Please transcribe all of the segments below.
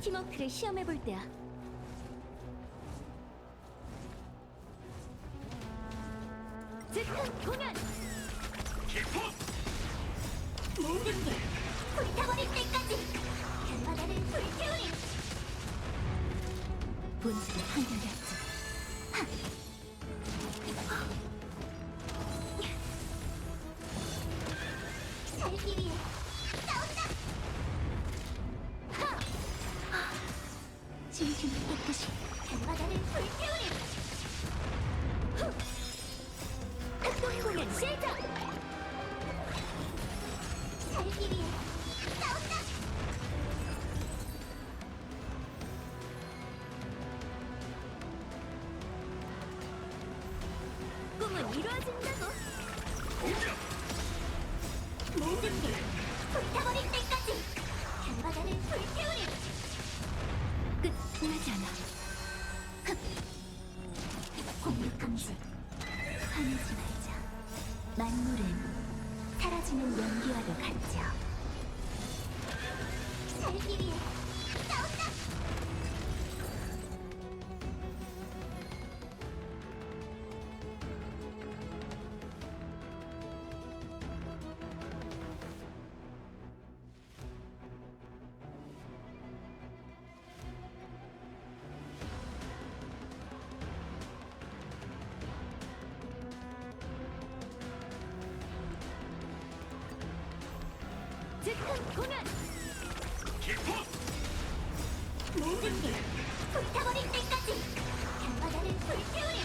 팀워크를 시험해볼 때야. 즉흥 공연! 모든 걸 불타버릴 때까지! 결과다를 불태우리! 본질이 한결같지. 살기 위해 싸운다! 진심을 깨끗이 결과다를 불태우리! 극동 공연 시작! 살기 위해 싸운다! 꿈은 이루어진다고! 모든 걸 불타버릴 때까지! 결과다를 불태우리! 끝나지 않아. 공격 감지. 화내지 말자. 만물은 사라지는 연기와도 같죠. 살기 위해 싸운다! 즉흥 공연! 모든 걸 불타버릴 때까지! 결과다를 불태우리!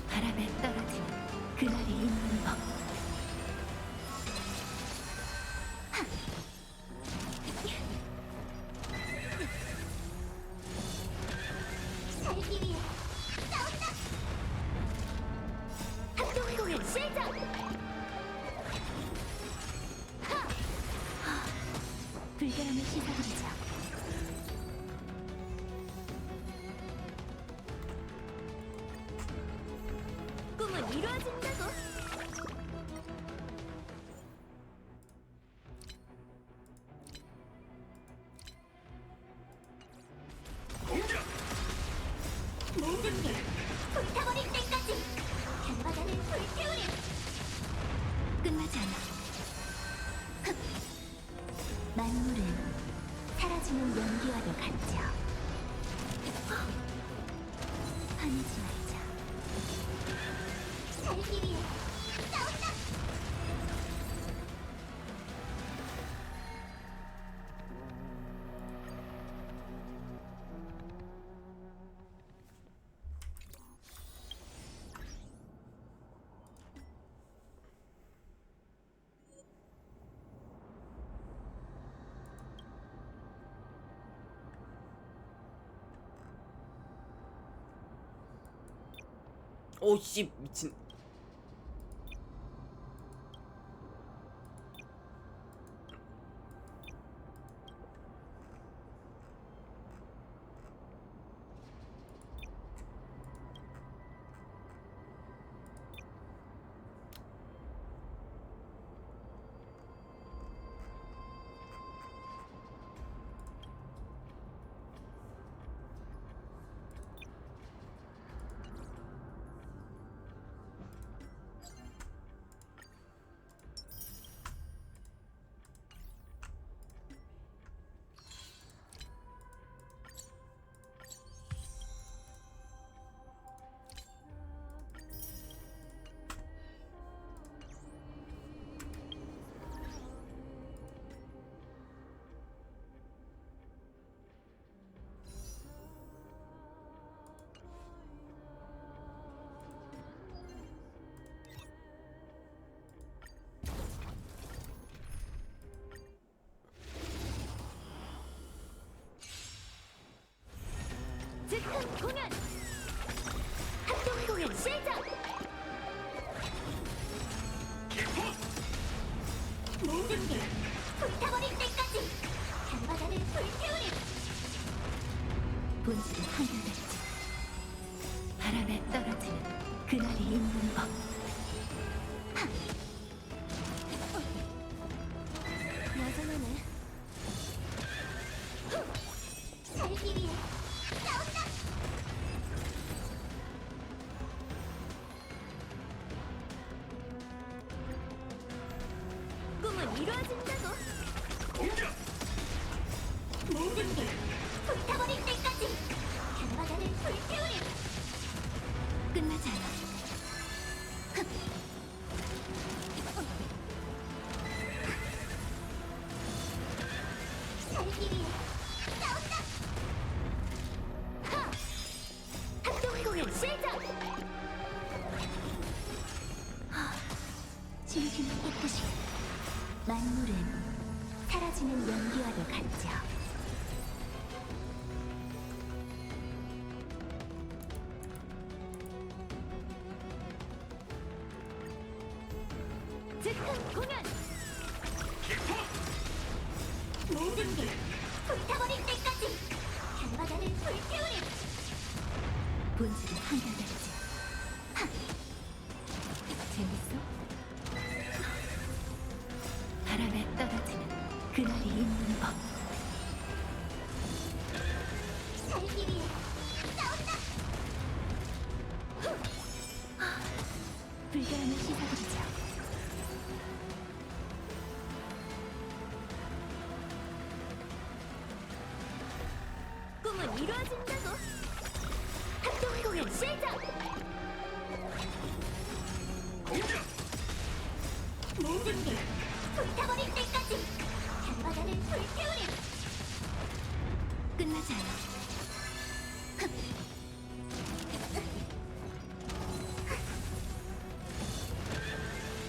바람에 떨어지는 그날이 있는 법. 살기 위해 싸운다! 합동 공연 시작! 불결함을 씻어드리자. 꿈은 이루어진다고. 모든 걸 불타버릴 때까지 결과다를 불태우리! 끝나지 않아. 만물은 사라지는 연기와도 같죠. 화내지 말자. 살기 위해 싸운다! 오씨 미친. 즉흥 공연! 합동 공연 시작! 모든 걸 불타버릴 때까지! 결과다를 불태우리! 본질은 한결같지. 바람에 떨어지는 그날이 있는 법. 여전하네. 꿈은 이루어진다고. 공격! 모든 게 불타버릴 때까지 결과자를 불태우리. 끝나지 않아. 살기 위해 싸운다. 하! 합동 공연 시작! 진심을 깨끗이 만물은 사라지는 연기와도 같죠. 즉흥 공연! 기포! 모든 게 불타버릴 때까지 결과자를 불태우리. 본질은 한결같지. 하! 재밌어? 바람에 떨어지는 그날이 있는 법. 살기 위해 싸운다. 불결함을 씻어드리죠. 꿈은 이루어진다고. 합동 공연 시작! 공격! 모든 게 불타버릴 때까지 결과자를 불태우리. 끝나지 않아.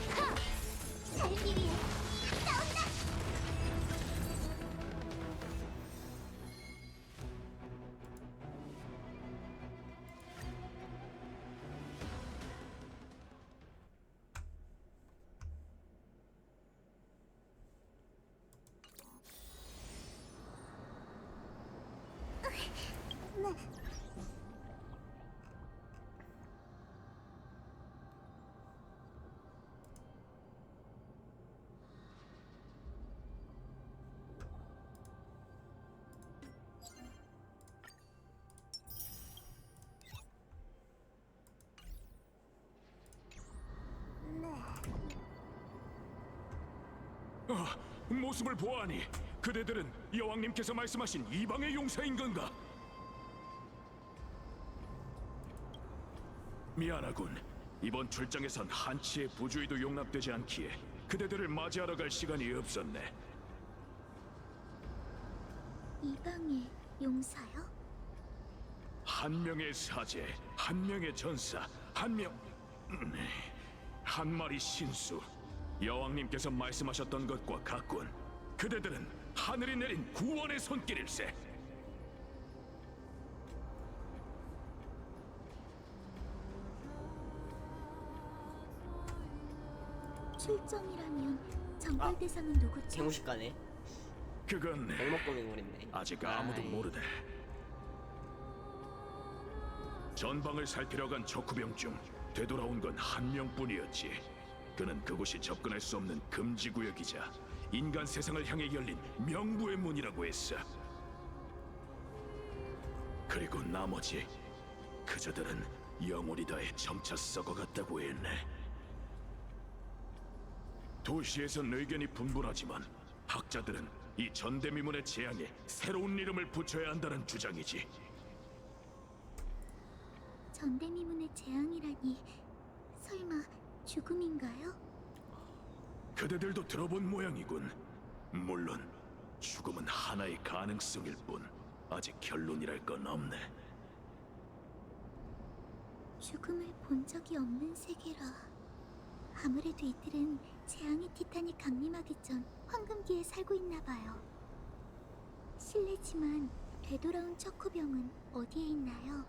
하! 살기 위해 싸운다. 모습을 보아하니 그대들은 여왕님께서 말씀하신 이방의 용사인 건가? 미안하군. 이번 출장에선 한치의 부주의도 용납되지 않기에 그대들을 맞이하러 갈 시간이 없었네. 이방의 용사요? 한 명의 사제, 한 명의 전사, 한 마리 신수. 여왕님께서 말씀하셨던 것과 같군. 그대들은 하늘이 내린 구원의 손길일세. 출정이라면 정벌 대상은 누구죠? 개무식가네. 그건 백목고민물인데. 아직 아무도 아이. 모르네. 전방을 살피러 간 척후병 중 되돌아온 건 한 명뿐이었지. 그는 그곳이 접근할 수 없는 금지 구역이자 인간 세상을 향해 열린 명부의 문이라고 했어. 그리고 나머지 그저들은 영혼이 다해 점차 썩어갔다고 했네. 도시에선 의견이 분분하지만 학자들은 이 전대미문의 재앙에 새로운 이름을 붙여야 한다는 주장이지. 전대미문의 재앙이라니 설마 죽음인가요? 그대들도 들어본 모양이군. 물론 죽음은 하나의 가능성일 뿐 아직 결론이랄 건 없네. 죽음을 본 적이 없는 세계라. 아무래도 이들은 재앙의 티탄이 강림하기 전 황금기에 살고 있나 봐요. 실례지만 되돌아온 척후병은 어디에 있나요?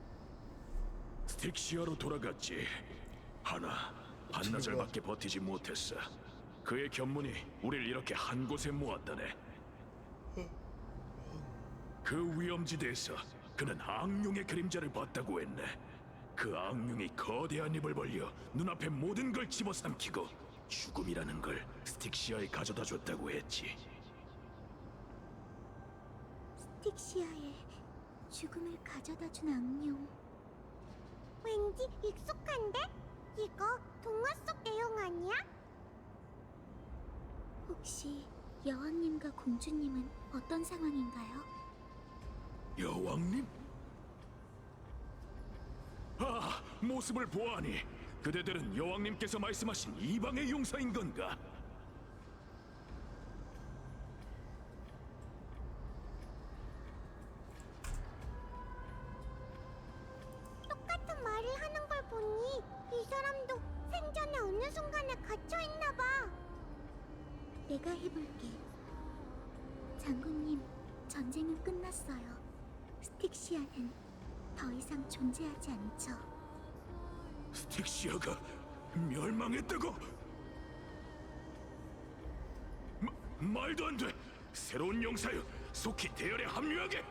스틱시아로 돌아갔지. 하나 반나절밖에 버티지 못했어. 그의 견문이 우릴 이렇게 한 곳에 모았다네. 그 위험지대에서 그는 악룡의 그림자를 봤다고 했네. 그 악룡이 거대한 입을 벌려 눈앞에 모든 걸 집어삼키고 죽음이라는 걸 스틱시아에 가져다 줬다고 했지. 스틱시아에 죽음을 가져다 준 악룡. 왠지 익숙한데? 이거 동화 속 내용 아니야? 혹시 여왕님과 공주님은 어떤 상황인가요? 여왕님? 아, 모습을 보아하니 그대들은 여왕님께서 말씀하신 이방의 용사인 건가? 똑같은 말을 하는 걸 보니 이 사람도 생전에 어느 순간에 갇혀있나 봐. 내가 해볼게. 장군님, 전쟁은 끝났어요. 스틱시아는 더 이상 존재하지 않죠. 스틱시아가 멸망했다고? 말도 안 돼! 새로운 용사여, 속히 대열에 합류하게!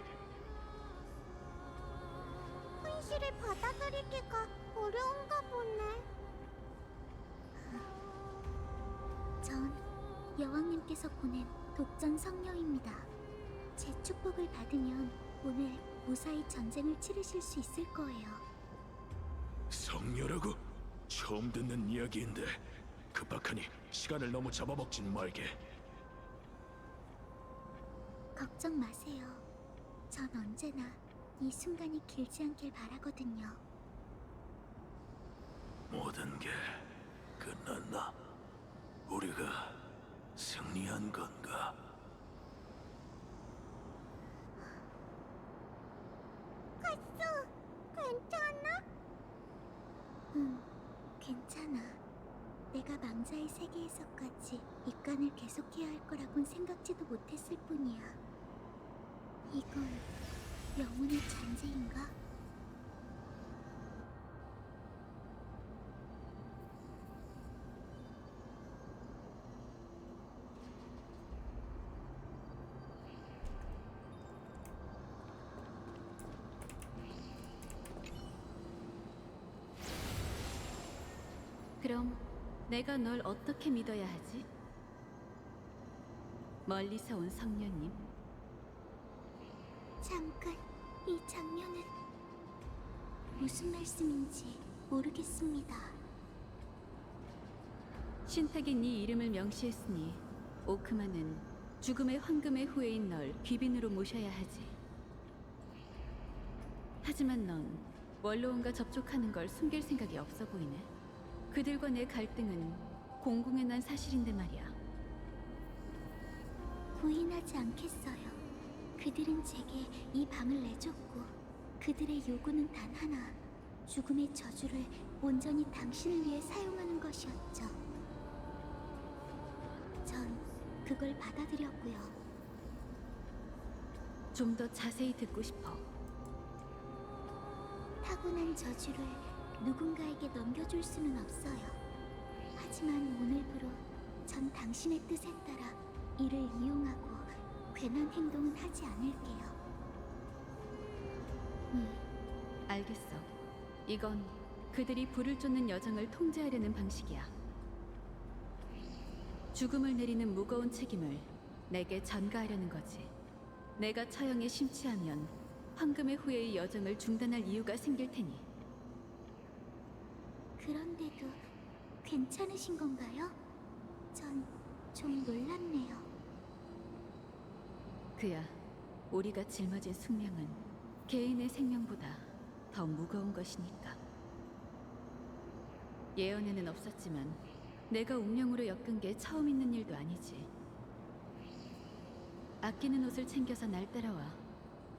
현실을 받아들이기가 어려운가 보네. 전 여왕님께서 보낸 독전 성녀입니다. 제 축복을 받으면 오늘 무사히 전쟁을 치르실 수 있을 거예요. 성녀라고? 처음 듣는 이야기인데 급박하니 시간을 너무 잡아먹진 말게. 걱정 마세요. 전 언제나 이 순간이 길지 않길 바라거든요. 모든 게 끝났나? 우리가 승리한 건가? 카스, 괜찮아? 괜찮아. 내가 망자의 세계에서까지 입간을 계속해야 할 거라곤 생각지도 못했을 뿐이야. 이건 영혼의 잔재인가? 그럼 내가 널 어떻게 믿어야 하지? 멀리서 온 성녀님, 잠깐, 이 장면은 무슨 말씀인지 모르겠습니다. 신탁이 네 이름을 명시했으니 오크마는 죽음의 황금의 후예인 널 귀빈으로 모셔야 하지. 하지만 넌 원로원과 접촉하는 걸 숨길 생각이 없어 보이네. 그들과 내 갈등은 공공에 난 사실인데 말이야. 부인하지 않겠어요. 그들은 제게 이 방을 내줬고 그들의 요구는 단 하나. 죽음의 저주를 온전히 당신을 위해 사용하는 것이었죠. 전 그걸 받아들였고요. 좀 더 자세히 듣고 싶어. 타고난 저주를 누군가에게 넘겨줄 수는 없어요. 하지만 오늘부로 전 당신의 뜻에 따라 이를 이용하고 괜한 행동은 하지 않을게요. 알겠어. 이건 그들이 불을 쫓는 여정을 통제하려는 방식이야. 죽음을 내리는 무거운 책임을 내게 전가하려는 거지. 내가 처형에 심취하면 황금의 후예의 여정을 중단할 이유가 생길 테니. 그런데도 괜찮으신 건가요? 전 좀 놀랍네요. 그야, 우리가 짊어진 숙명은 개인의 생명보다 더 무거운 것이니까. 예언에는 없었지만 내가 운명으로 엮은 게 처음 있는 일도 아니지. 아끼는 옷을 챙겨서 날 따라와.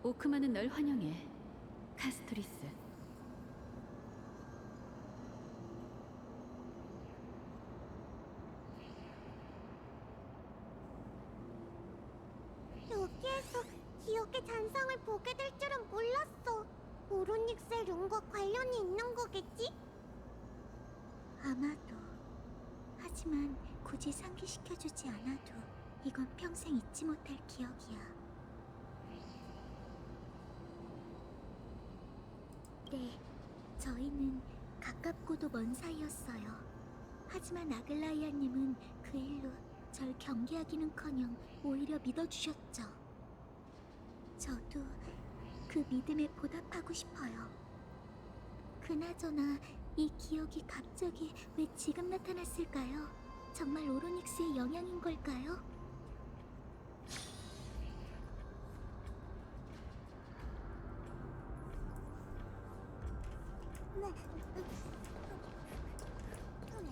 오크마는 널 환영해, 카스토리스. 여기에서 기억의 잔상을 보게 될 줄은 몰랐어. 오로닉스의 룬과 관련이 있는 거겠지? 아마도. 하지만 굳이 상기시켜주지 않아도 이건 평생 잊지 못할 기억이야. 네, 저희는 가깝고도 먼 사이였어요. 하지만 아글라이아님은 그 일로 절 경계하기는커녕 오히려 믿어주셨죠. 저도 그 믿음에 보답하고 싶어요. 그나저나 이 기억이 갑자기 왜 지금 나타났을까요? 정말 오로닉스의 영향인 걸까요?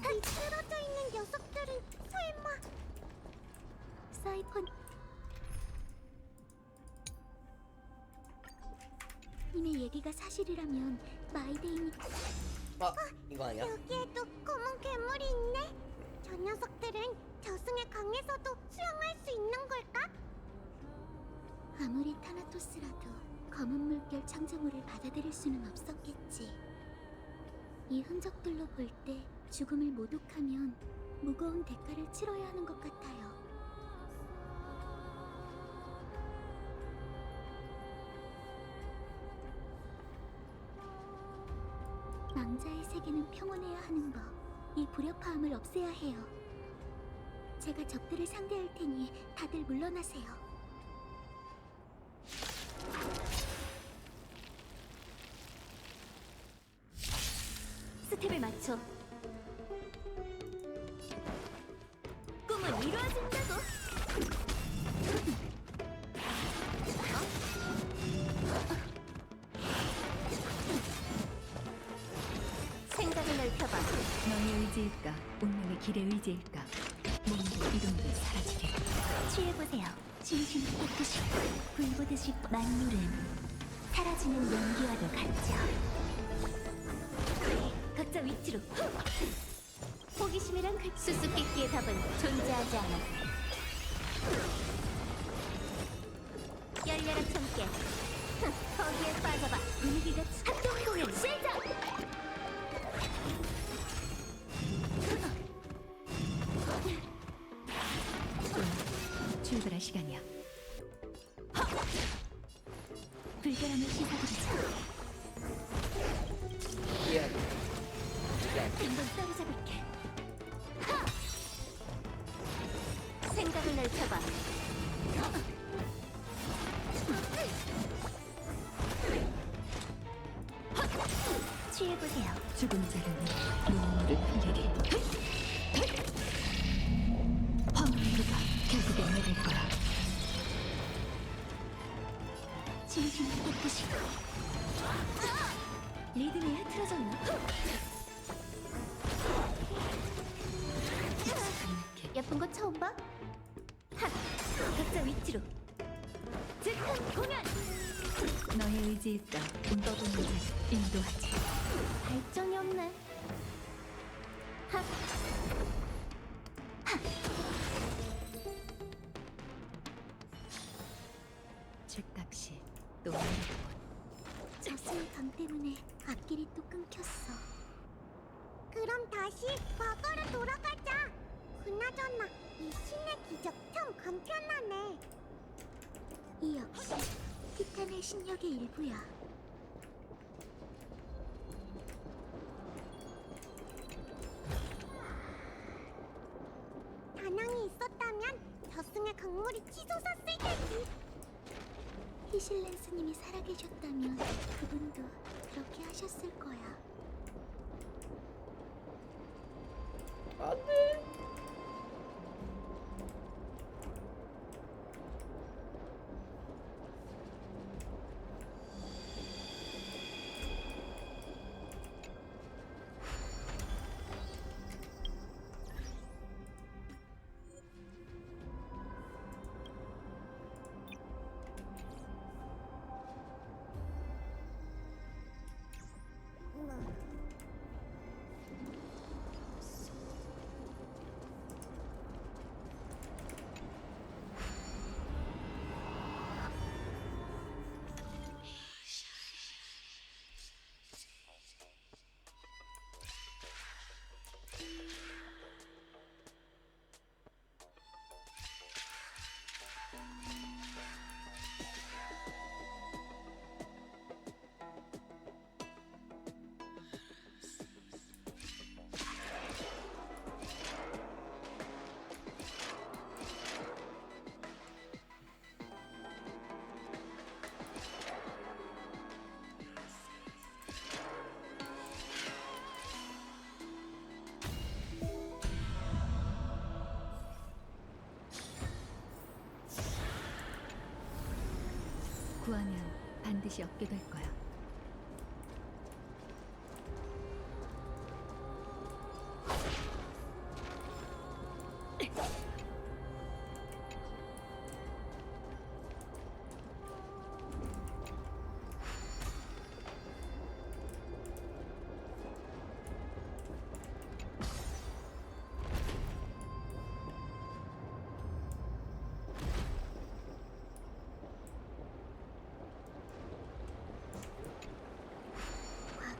이 쓰러져 있는 녀석들은 설마 사이펀 님의 얘기가 사실이라면 마이데이니 이거 아니야? 여기에도 검은 괴물이 있네. 저 녀석들은 저승의 강에서도 수영할 수 있는 걸까? 아무리 타나토스라도 검은 물결 창조물을 받아들일 수는 없었겠지. 이 흔적들로 볼 때 죽음을 모독하면 무거운 대가를 치러야 하는 것 같아요. 망자의 세계는 평온해야 하는 법. 이 불협화음을 없애야 해요. 제가 적들을 상대할 테니 다들 물러나세요. 스텝을 맞춰. 꿈은 이루어진다고. 생각을 넓혀봐. 너의 의지일까? 운명의 길의 의지일까? 몸도 이름도 사라지게. 취해보세요. 진심을 깨끗이 불보듯이 만물은 사라지는 연기와도 같죠. 각자 위치로. 호기심이란 그 수수께끼의 답은 존재하지 않아. 열려라 참깨. 거기에 빠져봐. 분위기가 합동 공연 시작. 출발할 시간이야. 불결함을 씻어드리자. 미안. 한번 따라잡을게. 생각을 넓혀봐. 취해보세요. 죽은 자를 눈물을 흘리리. 황무가 결국엔 내릴 거야. 진심을 깨끗이. 리듬이 흐트러졌나? 이렇게 예쁜 거 처음 봐? 하! 각자 위치로. 즉흥 공연! 너의 의지일까? 떠도는 자를 인도하지. 발전이 없네. 하! 하! 책값이 또 내렸군. 저승의 강 때문에 앞길이 또 끊겼어. 그럼 다시 과거로 돌아가자. 그나저나 이 신의 기적 참 간편하네. 이 역시 티탄의 신력의 일부야. 다낭이 있었다면 저승의 강물이 치솟았을 테지. 히실렌스님이 살아계셨다면 그분도 그렇게 하셨을 거야. 안 돼. 구하면 반드시 얻게 될 거야.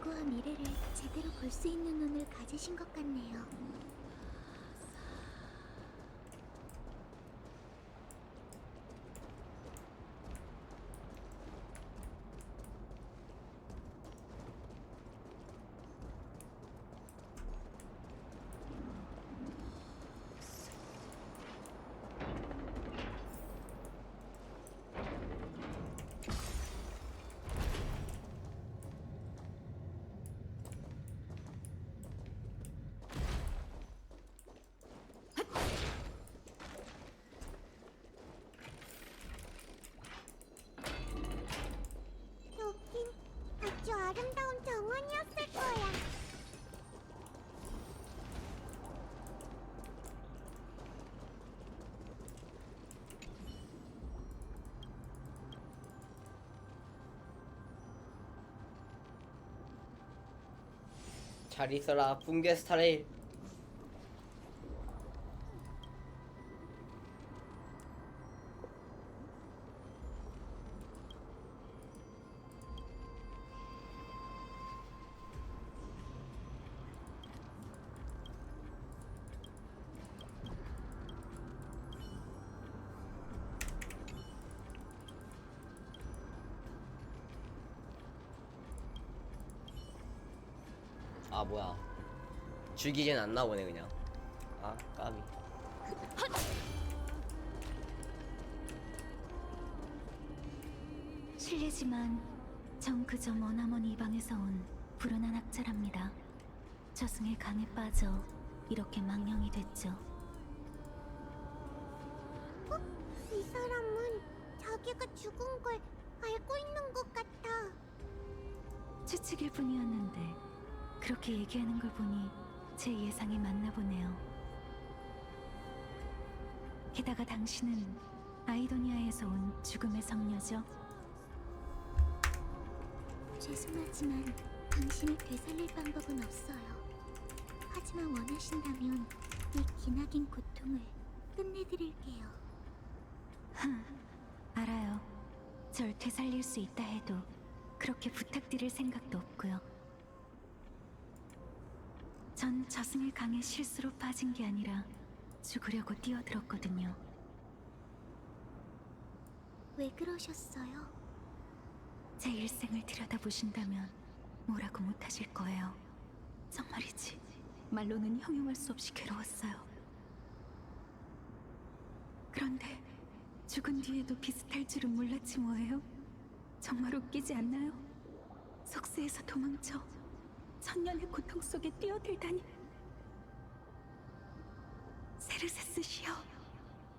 과거와 미래를 제대로 볼 수 있는 눈을 가지신 것 같네요. 여긴 아주 아름다운 정원이었을 거야. 잘 있어라 붕괴 스타레일. 아 뭐야, 죽이진 않나 보네 그냥. 아 까비. 실례지만 전 그저 머나먼 이방에서 온 불운한 학자랍니다. 저승의 강에 빠져 이렇게 망령이 됐죠. 이 사람은 자기가 죽은 걸 알고 있는 것 같아. 추측일 뿐이었는데 그렇게 얘기하는 걸 보니 제 예상이 맞나 보네요. 게다가 당신은 아이도니아에서 온 죽음의 성녀죠? 죄송하지만 당신을 되살릴 방법은 없어요. 하지만 원하신다면 이 기나긴 고통을 끝내드릴게요. 알아요. 절 되살릴 수 있다 해도 그렇게 부탁드릴 생각도 없고요. 전 저승의 강에 실수로 빠진 게 아니라 죽으려고 뛰어들었거든요. 왜 그러셨어요? 제 일생을 들여다보신다면 뭐라고 못하실 거예요. 정말이지, 말로는 형용할 수 없이 괴로웠어요. 그런데 죽은 뒤에도 비슷할 줄은 몰랐지 뭐예요? 정말 웃기지 않나요? 속세에서 도망쳐 천년의 고통 속에 뛰어들다니. 세르세스시여,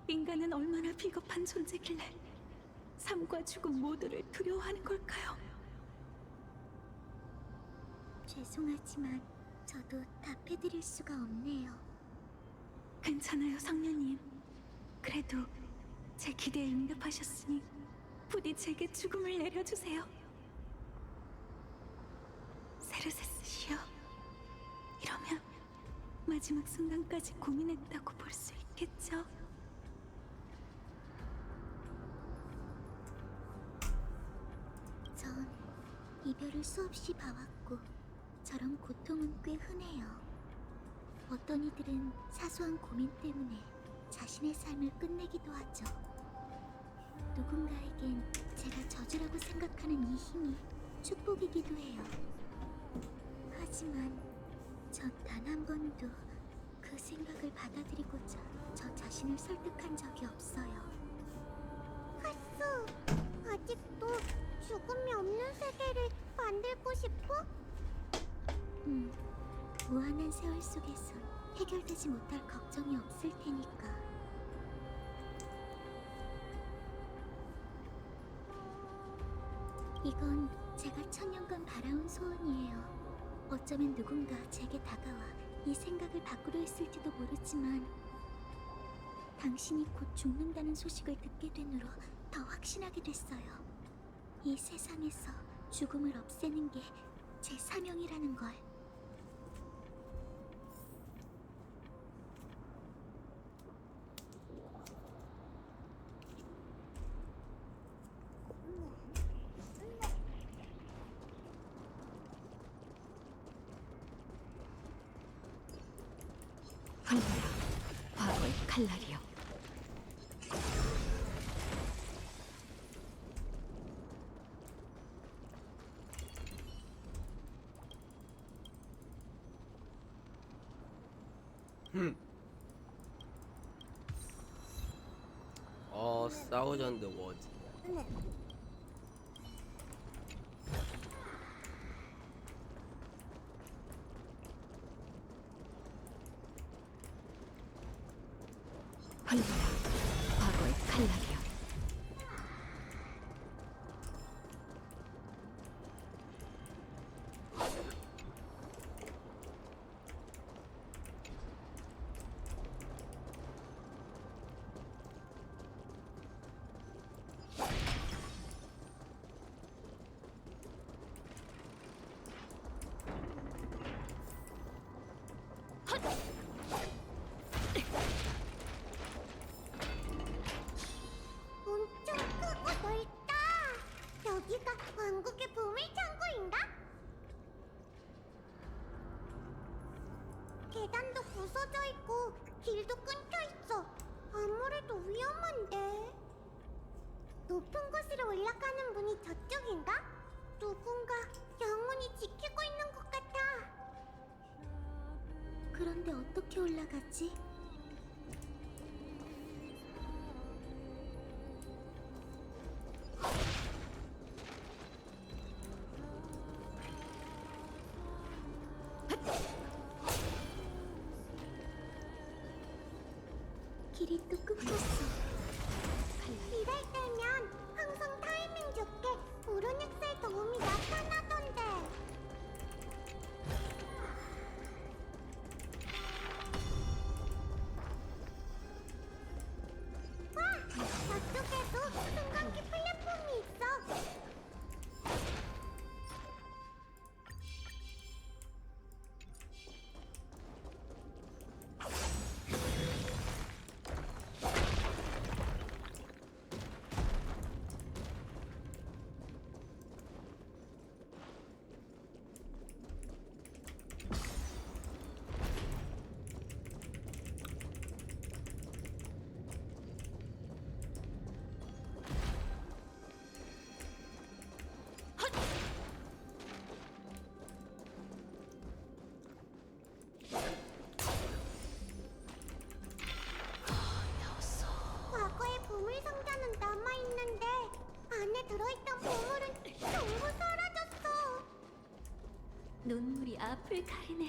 인간은 얼마나 비겁한 존재길래 삶과 죽음 모두를 두려워하는 걸까요? 죄송하지만 저도 답해드릴 수가 없네요. 괜찮아요, 성녀님. 그래도 제 기대에 응답하셨으니 부디 제게 죽음을 내려주세요. 세르세스시여, 이러면 마지막 순간까지 고민했다고 볼 수 있겠죠? 전 이별을 수없이 봐왔고 저런 고통은 꽤 흔해요. 어떤 이들은 사소한 고민 때문에 자신의 삶을 끝내기도 하죠. 누군가에겐 제가 저주라고 생각하는 이 힘이 축복이기도 해요. 하지만 전 단 한 번도 그 생각을 받아들이고자 저 자신을 설득한 적이 없어요. 하수, 아직도 죽음이 없는 세계를 만들고 싶어? 무한한 세월 속에선 해결되지 못할 걱정이 없을 테니까. 이건 제가 천년간 바라온 소원이에요. 어쩌면 누군가 제게 다가와 이 생각을 바꾸려 했을지도 모르지만 당신이 곧 죽는다는 소식을 듣게 된 후로 더 확신하게 됐어요. 이 세상에서 죽음을 없애는 게 제 사명이라는 걸. 흘러라, 과거의 칼날이여. 사우전드 워즈. 흘러라, 과거의 칼날이여. 엄청 크고 넓다. 여기가 왕국의 보물창고인가? 계단도 부서져 있고 길도 끊겨 있어. 아무래도 위험한데. 높은 곳으로 올라가는 문이 저쪽인가? 누군가 영원히 지키고 있는 것 같아. 그런데 어떻게 올라가지? 길이 또 끊겼어. 이럴 때면 항상 타이밍 좋게 오르닉스의 도움이 나타나던데. 와! 저쪽에도 승강기 플랫폼이 있어. 과거의 보물 상자는 남아있는데 안에 들어있던 보물은 전부 사라졌어. 눈물이 앞을 가리네.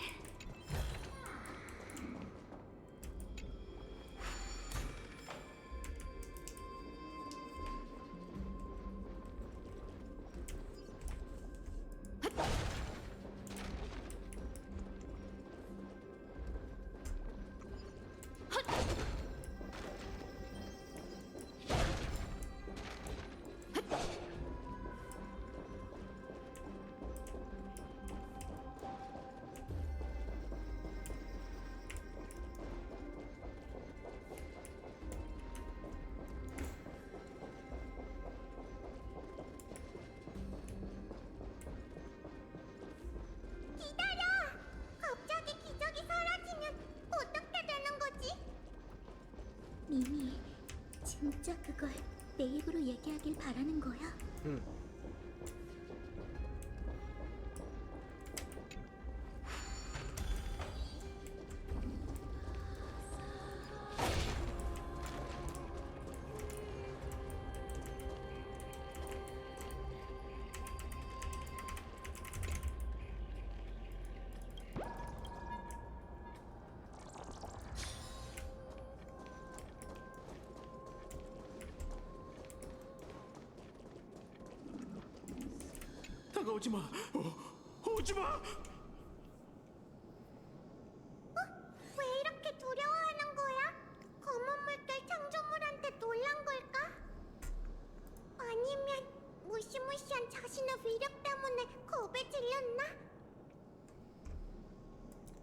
기다려! 갑자기 기적이 사라지면 어떻게 되는 거지? 미미, 진짜 그걸 내 입으로 얘기하길 바라는 거야? 오지 마. 오지 마. 왜 이렇게 두려워하는 거야? 검은 물결 창조물한테 놀란 걸까? 아니면 무시무시한 자신의 위력 때문에 겁에 질렸나?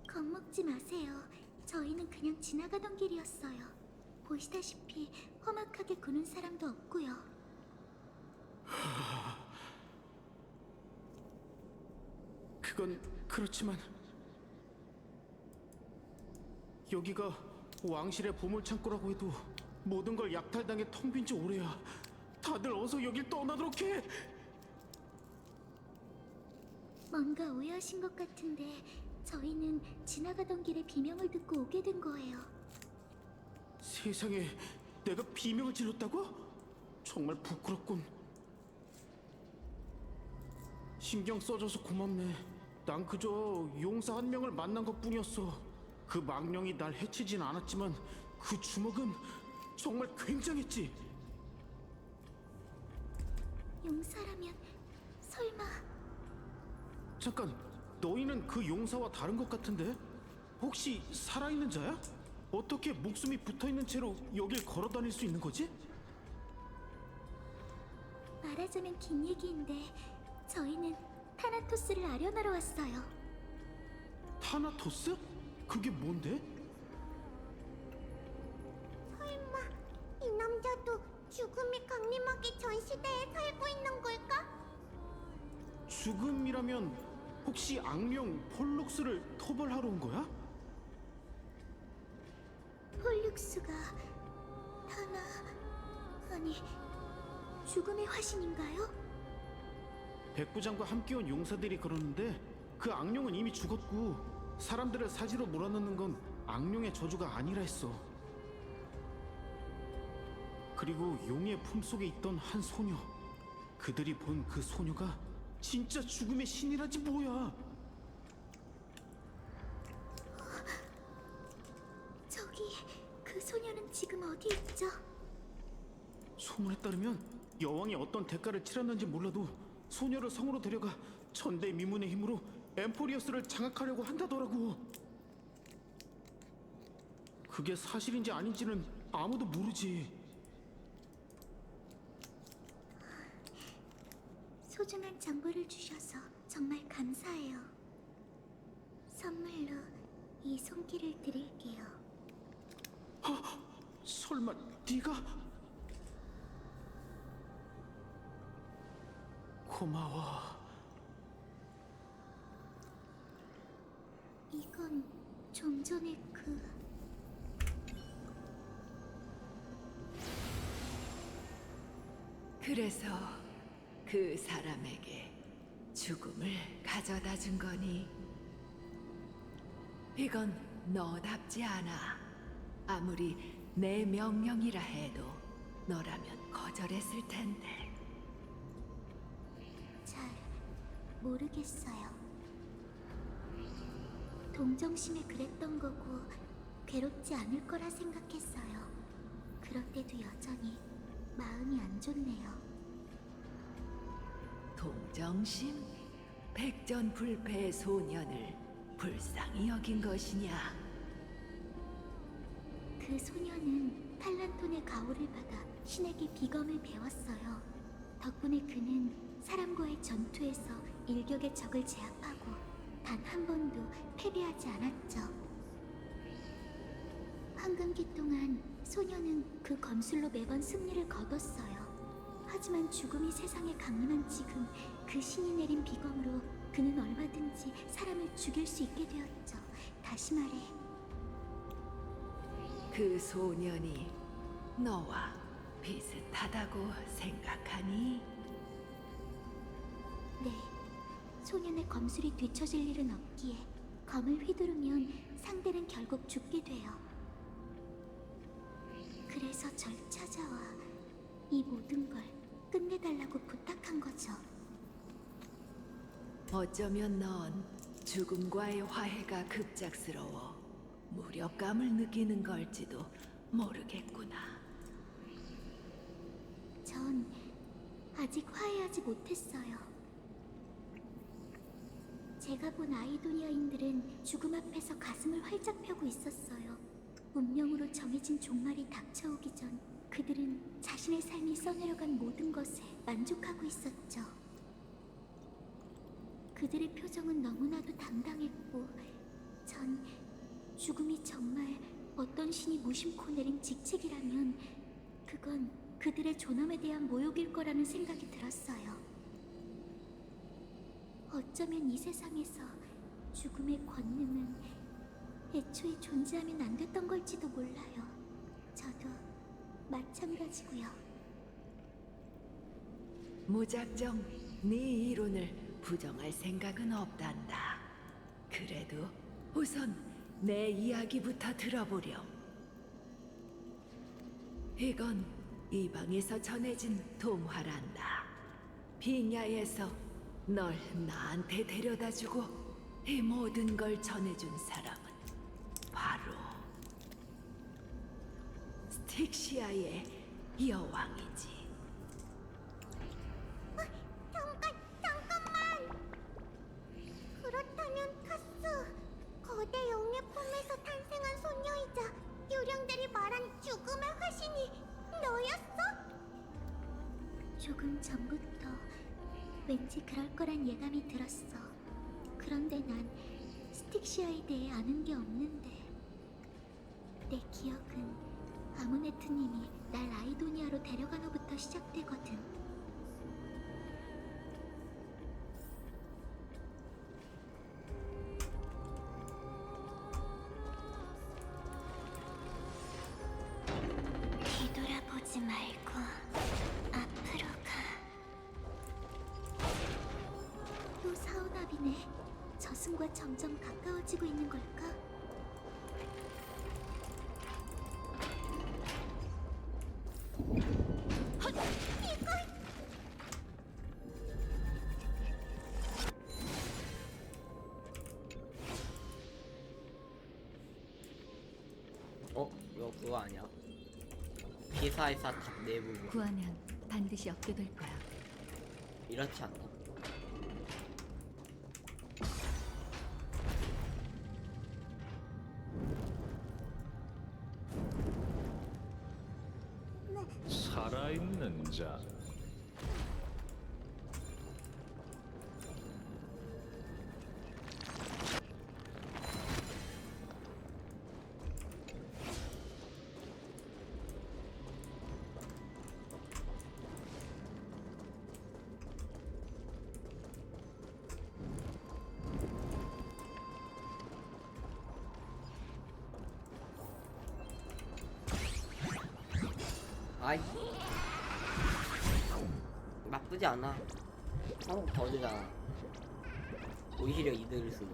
겁먹지 마세요. 저희는 그냥 지나가던 길이었어요. 보시다시피 험악하게 구는 사람도 없고요. 그건 그렇지만 여기가 왕실의 보물창고라고 해도 모든 걸 약탈당해 텅 빈 지 오래야. 다들 어서 여길 떠나도록 해. 뭔가 오해하신 것 같은데 저희는 지나가던 길에 비명을 듣고 오게 된 거예요. 세상에, 내가 비명을 질렀다고? 정말 부끄럽군. 신경 써줘서 고맙네. 난 그저 용사 한 명을 만난 것뿐이었어. 그 망령이 날 해치진 않았지만 그 주먹은 정말 굉장했지. 용사라면 설마... 잠깐, 너희는 그 용사와 다른 것 같은데? 혹시 살아있는 자야? 어떻게 목숨이 붙어있는 채로 여길 걸어 다닐 수 있는 거지? 말하자면 긴 얘기인데 저희는 타나토스를 아련하러 왔어요. 타나토스? 그게 뭔데? 설마 이 남자도 죽음이 강림하기 전 시대에 살고 있는 걸까? 죽음이라면 혹시 악령 폴룩스를 토벌하러 온 거야? 폴육스가 아니 죽음의 화신인가요? 백부장과 함께 온 용사들이 그러는데 그 악령은 이미 죽었고 사람들을 사지로 몰아넣는 건 악령의 저주가 아니라 했어. 그리고 용의 품속에 있던 한 소녀, 그들이 본 그 소녀가 진짜 죽음의 신이라지 뭐야. 저기 그 소녀는 지금 어디 있죠? 소문에 따르면 여왕이 어떤 대가를 치렀는지 몰라도 소녀를 성으로 데려가 천대미문의 힘으로 엠포리어스를 장악하려고 한다더라고. 그게 사실인지 아닌지는 아무도 모르지. 소중한 정보를 주셔서 정말 감사해요. 선물로 이 손길을 드릴게요. 설마 네가? 고마워. 이건 좀 전에 그래서 그 사람에게 죽음을 가져다 준 거니? 이건 너답지 않아. 아무리 내 명령이라 해도 너라면 거절했을 텐데. 잘 모르겠어요. 동정심에 그랬던 거고 괴롭지 않을 거라 생각했어요. 그런데도 여전히 마음이 안 좋네요. 동정심? 백전불패의 소년을 불쌍히 여긴 것이냐? 그 소녀는 탈란톤의 가호를 받아 신에게 비검을 배웠어요. 덕분에 그는 사람과의 전투에서 일격의 적을 제압하고 단 한 번도 패배하지 않았죠. 황금기 동안 소녀는 그 검술로 매번 승리를 거뒀어요. 하지만 죽음이 세상에 강림한 지금 그 신이 내린 비검으로 그는 얼마든지 사람을 죽일 수 있게 되었죠. 다시 말해 그 소년이 너와 비슷하다고 생각하니? 네, 소년의 검술이 뒤처질 일은 없기에 검을 휘두르면 상대는 결국 죽게 돼요. 그래서 절 찾아와 이 모든 걸 끝내달라고 부탁한 거죠. 어쩌면 넌 죽음과의 화해가 급작스러워 무력감을 느끼는 걸지도 모르겠구나. 전 아직 화해하지 못했어요. 제가 본 아이도니아인들은 죽음 앞에서 가슴을 활짝 펴고 있었어요. 운명으로 정해진 종말이 닥쳐오기 전 그들은 자신의 삶이 써내려간 모든 것에 만족하고 있었죠. 그들의 표정은 너무나도 당당했고 전 죽음이 정말 어떤 신이 무심코 내린 직책이라면 그건 그들의 존엄에 대한 모욕일 거라는 생각이 들었어요. 어쩌면 이 세상에서 죽음의 권능은 애초에 존재하면 안 됐던 걸지도 몰라요. 저도 마찬가지고요. 무작정 네 이론을 부정할 생각은 없단다. 그래도 우선 내 이야기부터 들어보렴. 이건 이방에서 전해진 동화란다. 빙야에서 널 나한테 데려다주고 이 모든 걸 전해준 사람은 바로 스틱시아의 여왕이지. 잠깐만! 그렇다면 카스, 거대 용의 품에서 탄생한 소녀이자 유령들이 말한 죽음의 화신이 너였어? 조금 전부터 왠지 그럴 거란 예감이 들었어. 그런데 난 스틱시아에 대해 아는 게 없는데 내 기억은 아무네트님이 날 아이도니아로 데려간 후부터 시작되거든. 뒤돌아보지 말고 앞으로 가. 또 사우나비네. 저승과 점점 가까워지고 있는 걸까? 이거 그거 아니야? 기사의 사탑 내부 구하면 반드시 얻게 될 거야. 이렇지 않나? 살아있는 자. 아이 나쁘지 않아. 한국 더 주잖아. 오히려 이득일 수도.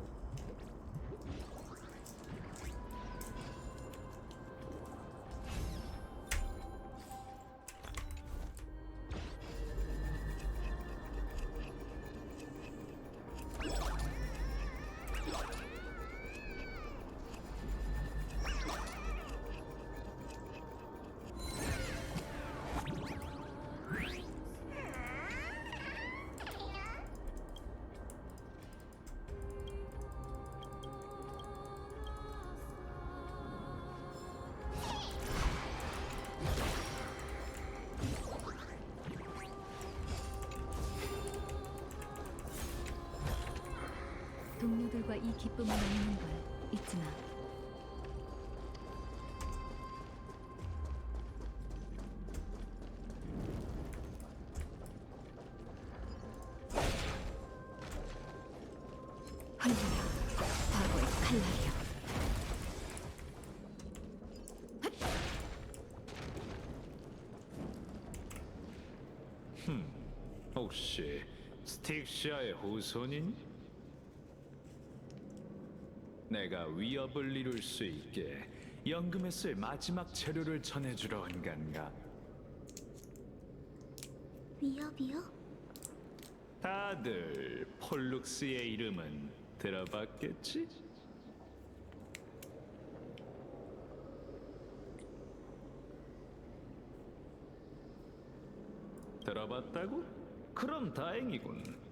동료들과 이 기쁨을 나누는 걸 잊지 마. 흘러라, 과거의 칼날이여. 혹시 스틱시아의 후손이니? 내가 위협을 이룰 수 있게 연금에 쓸 마지막 재료를 전해주러 온 건가? 위협이요? 다들 폴룩스의 이름은 들어봤겠지? 들어봤다고? 그럼 다행이군.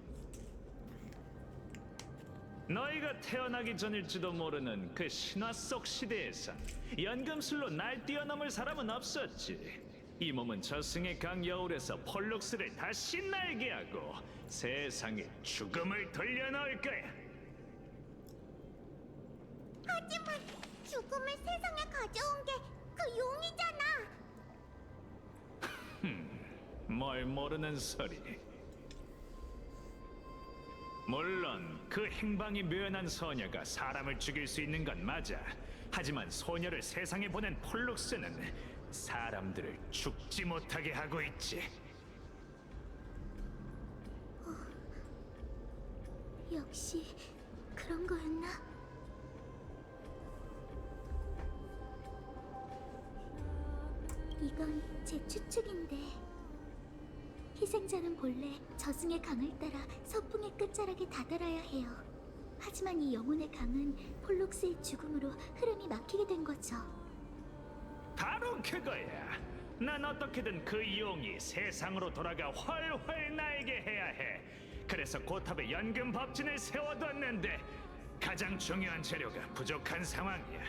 너희가 태어나기 전일지도 모르는 그 신화 속 시대에선 연금술로 날 뛰어넘을 사람은 없었지. 이 몸은 저승의 강 여울에서 폴룩스를 다시 날게 하고 세상에 죽음을 돌려놓을 거야. 하지만 죽음을 세상에 가져온 게 그 용이잖아. 뭘 모르는 소리. 물론 그 행방이 묘연한 소녀가 사람을 죽일 수 있는 건 맞아. 하지만 소녀를 세상에 보낸 폴룩스는 사람들을 죽지 못하게 하고 있지. 역시 그런 거였나? 이건 제 추측인데 희생자는 본래 저승의 강을 따라 서풍의 끝자락에 다다라야 해요. 하지만 이 영혼의 강은 폴록스의 죽음으로 흐름이 막히게 된 거죠. 바로 그거야. 난 어떻게든 그 용이 세상으로 돌아가 훨훨 날게 해야 해. 그래서 고탑에 연금 법진을 세워뒀는데 가장 중요한 재료가 부족한 상황이야.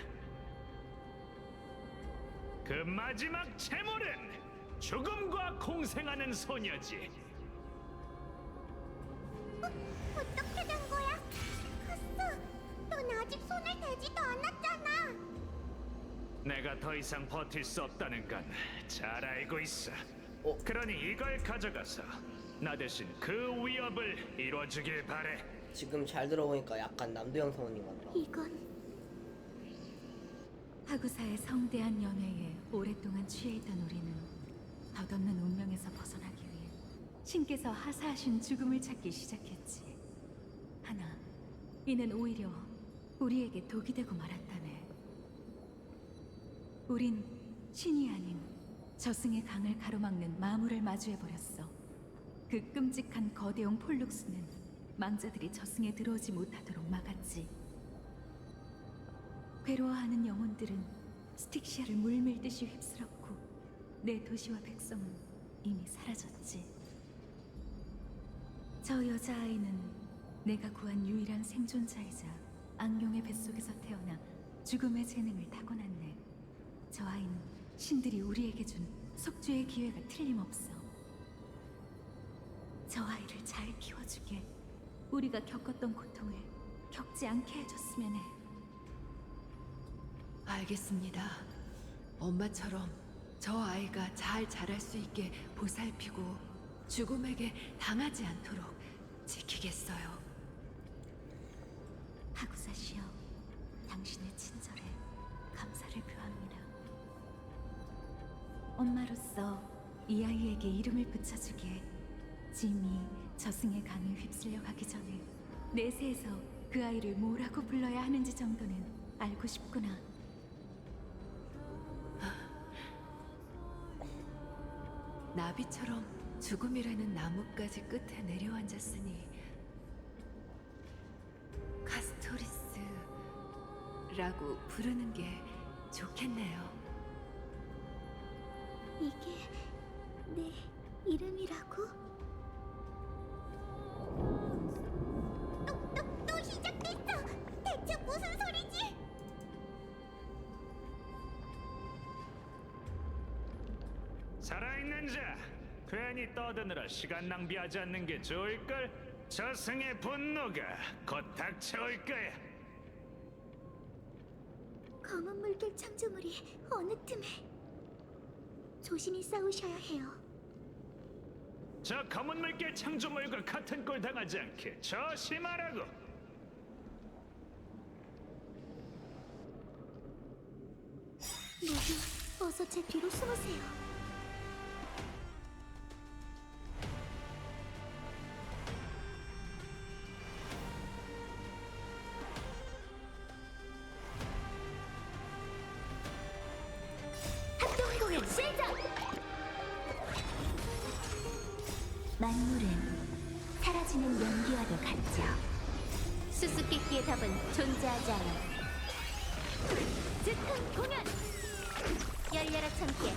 그 마지막 재물은 죽음과 공생하는 소녀지. 어떻게 된 거야? 카스, 넌 아직 손을 대지도 않았잖아. 내가 더 이상 버틸 수 없다는 건 잘 알고 있어. 어? 그러니 이걸 가져가서 나 대신 그 위협을 이뤄주길 바래. 지금 잘 들어보니까 약간 남도영 성우님 같다. 이건 하구사의 성대한 연회에 오랫동안 취해 있던 우리는 덧없는 운명에서 벗어나기 위해 신께서 하사하신 죽음을 찾기 시작했지. 하나, 이는 오히려 우리에게 독이 되고 말았다네. 우린 신이 아닌 저승의 강을 가로막는 마물을 마주해버렸어. 그 끔찍한 거대용 폴룩스는 망자들이 저승에 들어오지 못하도록 막았지. 괴로워하는 영혼들은 스틱시아를 물밀듯이 휩쓸었고 내 도시와 백성은 이미 사라졌지. 저 여자아이는 내가 구한 유일한 생존자이자 악룡의 뱃속에서 태어나 죽음의 재능을 타고났네. 저 아이는 신들이 우리에게 준 속죄의 기회가 틀림없어. 저 아이를 잘 키워주게 우리가 겪었던 고통을 겪지 않게 해줬으면 해. 알겠습니다. 엄마처럼 저 아이가 잘 자랄 수 있게 보살피고 죽음에게 당하지 않도록 지키겠어요. 하구사시여, 당신의 친절에 감사를 표합니다. 엄마로서 이 아이에게 이름을 붙여주게. 짐이 저승의 강에 휩쓸려 가기 전에 내세에서 그 아이를 뭐라고 불러야 하는지 정도는 알고 싶구나. 나비처럼 죽음이라는 나뭇가지 끝에 내려앉았으니 카스토리스라고 부르는 게 좋겠네요. 이게 내 이름이라고? 또 시작됐어! 대체 무슨 소리지? 살아있는 자, 괜히 떠드느라 시간 낭비하지 않는 게 좋을걸? 저승의 분노가 곧 닥쳐올 거야. 검은 물결 창조물이 어느 틈에 조심히 싸우셔야 해요. 저 검은 물결 창조물과 같은 꼴 당하지 않게 조심하라고. 모두 어서 제 뒤로 숨으세요. 합동공연 시작! 만물은 사라지는 연기와도 같죠. 수수께끼의 답은 존재하지 않아. 즉흥 공연! 열려라 참깨.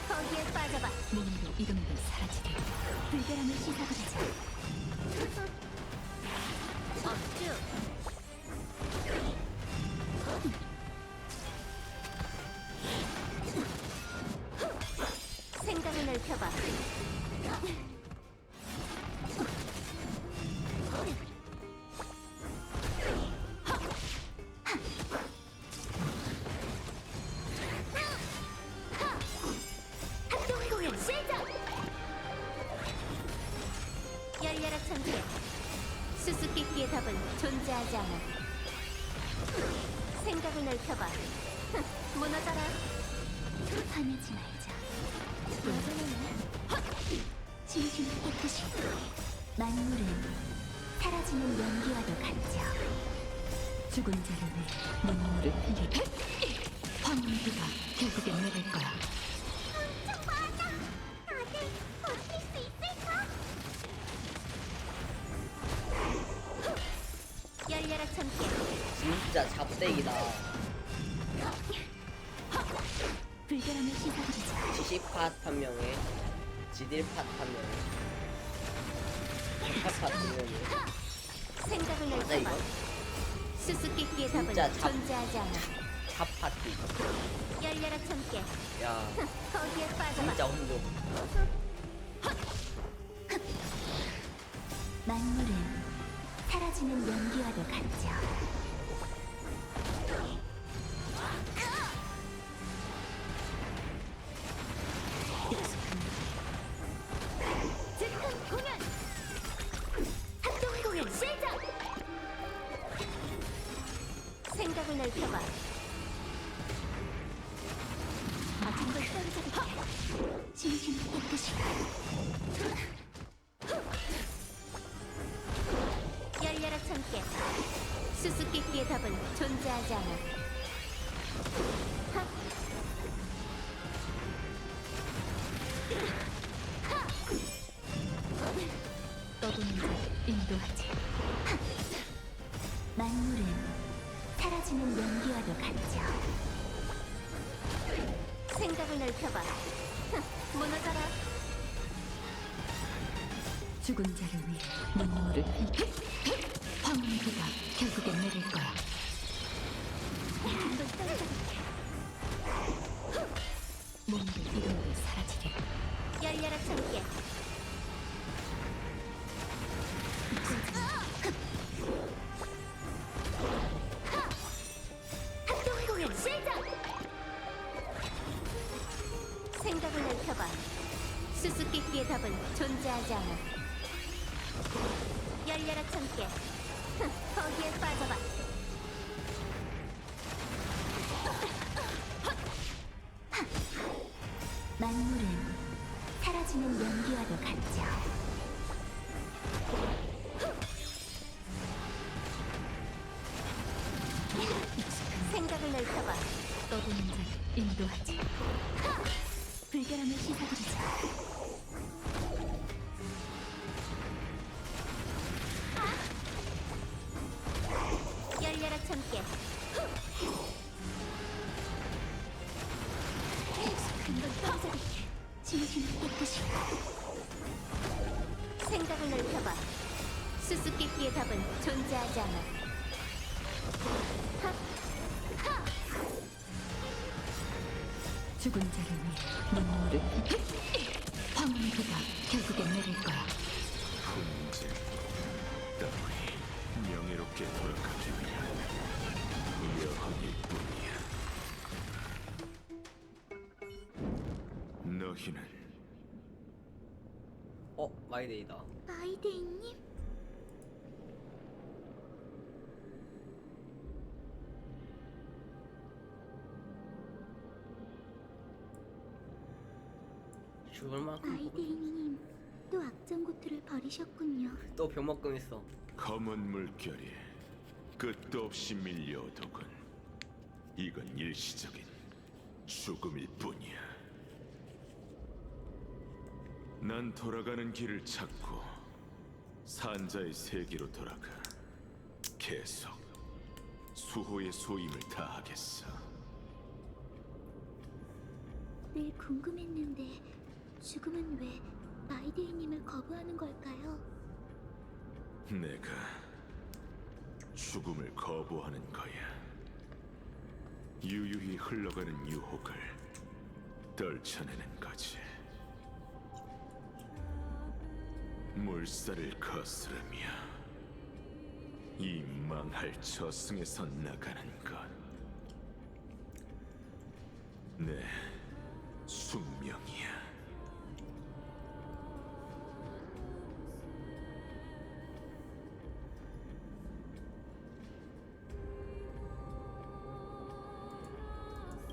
거기에 빠져봐. 몸으로 이름도 사라지리. 불결함을 씻어버리자. 업주 생각을 넓혀봐. 합동공연 시작! 열려라 천재. 수수께끼의 답은 존재하지 않아. 생각을 넓혀봐. 무너져라. 화내지 말자. 진심 깨끗이 만물은 사라지는 연기와도 같죠. 죽은 자를 위해 눈물을 흘리게. 황혼의 비가 결국엔 내릴 거야. 엄청 많아. 다들 버틸 수 있을까? 열려라 참깨. 진짜 잡대기다. 불결함을 씻어드리자. 지시팟 한 명에 지딜팟 한 명에 파팟 두 명에. 생각을 맞아 넓혀봐. 이거? 수수께끼의 답은 진짜 존재하지 않아. 잡파티. 열려라 참깨. 야 거기에 빠져봐. 진짜 혼종. 만물은 사라지는 연기와도 같죠. 즉흥 공연! 합동 공연 시작! 생각을 넓혀봐. 모든 걸 던져볼게. 진심 깨끗이. 열려라 참깨. 수수께끼의 답은 존재하지 않아. 하. 떠도는 자를 인도하지. 만물은 사라지는 연기와도 같죠. 생각을 넓혀봐. 무너져라. 죽은 자를 위해 눈물을 흘리게. 황혼의 비가 결국엔 내릴 거야. 한번 떨어져볼게. 몸도 이름도 사라지게. 열려라 참깨. 합동 공연 시작! 생각을 넓혀봐. 수수께끼의 답은 존재하지 않아. 열려라 참깨. 거기에 빠져봐. 만물은 사라지는 연기와도 같죠. 생각을 넓혀봐. 떠도는 자를 인도하지. 불결함을 씻어드리자. 열려라 참깨. 한번 떨어져볼게. 진심을 깨끗이. 생각을 넓혀봐. 수수께끼의 답은 존재하지 않아. 하. 하. 죽은 자를 위해 눈물을 흘리게. 황혼의 비가 결국엔 내릴 거야. 훈제 따위 명예롭게 돌아가기 위한 여헌일 뿐이야. 너희는 마이데이다. 마이데이님? 죽을 만큼 마이데이님, 또 악정고투를 벌이셨군요. 또 병먹금 있어. 검은 물결이 끝도 없이 밀려오더군. 이건 일시적인 죽음일 뿐이야. 난 돌아가는 길을 찾고 산자의 세계로 돌아가 계속 수호의 소임을 다하겠어. 늘 궁금했는데 죽음은 왜 마이데이님을 거부하는 걸까요? 내가 죽음을 거부하는 거야. 유유히 흘러가는 유혹을 떨쳐내는 거지. 물살을 거스르며 이 망할 저승에서 나가는 것. 내 숙명이야.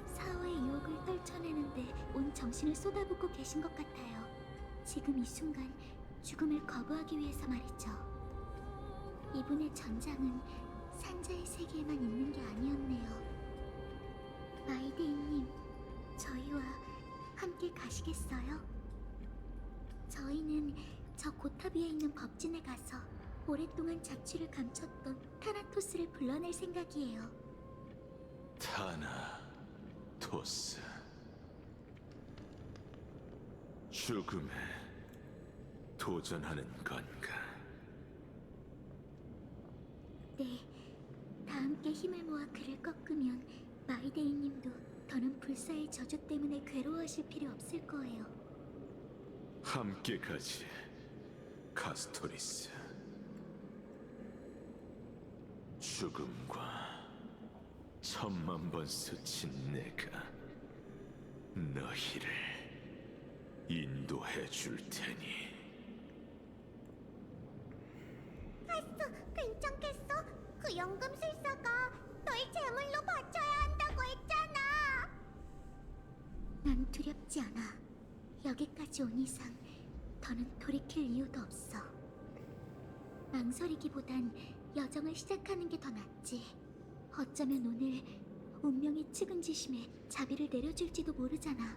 사화의 유혹을 떨쳐내는데 온 정신을 쏟아붓고 계신 것 같아요. 지금 이 순간 죽음을 거부하기 위해서 말이죠. 이분의 전장은 산자의 세계에만 있는 게 아니었네요. 마이데이님, 저희와 함께 가시겠어요? 저희는 저 고탑 위에 있는 법진에 가서 오랫동안 자취를 감췄던 타나토스를 불러낼 생각이에요. 타나토스. 죽음에 도전하는 건가? 네, 다 함께 힘을 모아 그를 꺾으면 마이데이님도 더는 불사의 저주 때문에 괴로워하실 필요 없을 거예요. 함께 가지, 카스토리스. 죽음과 10,000번 스친 내가 너희를 인도해 줄 테니. 알았어, 괜찮겠어? 그 연금술사가 널 제물로 바쳐야 한다고 했잖아. 난 두렵지 않아. 여기까지 온 이상 더는 돌이킬 이유도 없어. 망설이기보단 여정을 시작하는 게 더 낫지. 어쩌면 오늘 운명의 측은지심에 자비를 내려줄지도 모르잖아.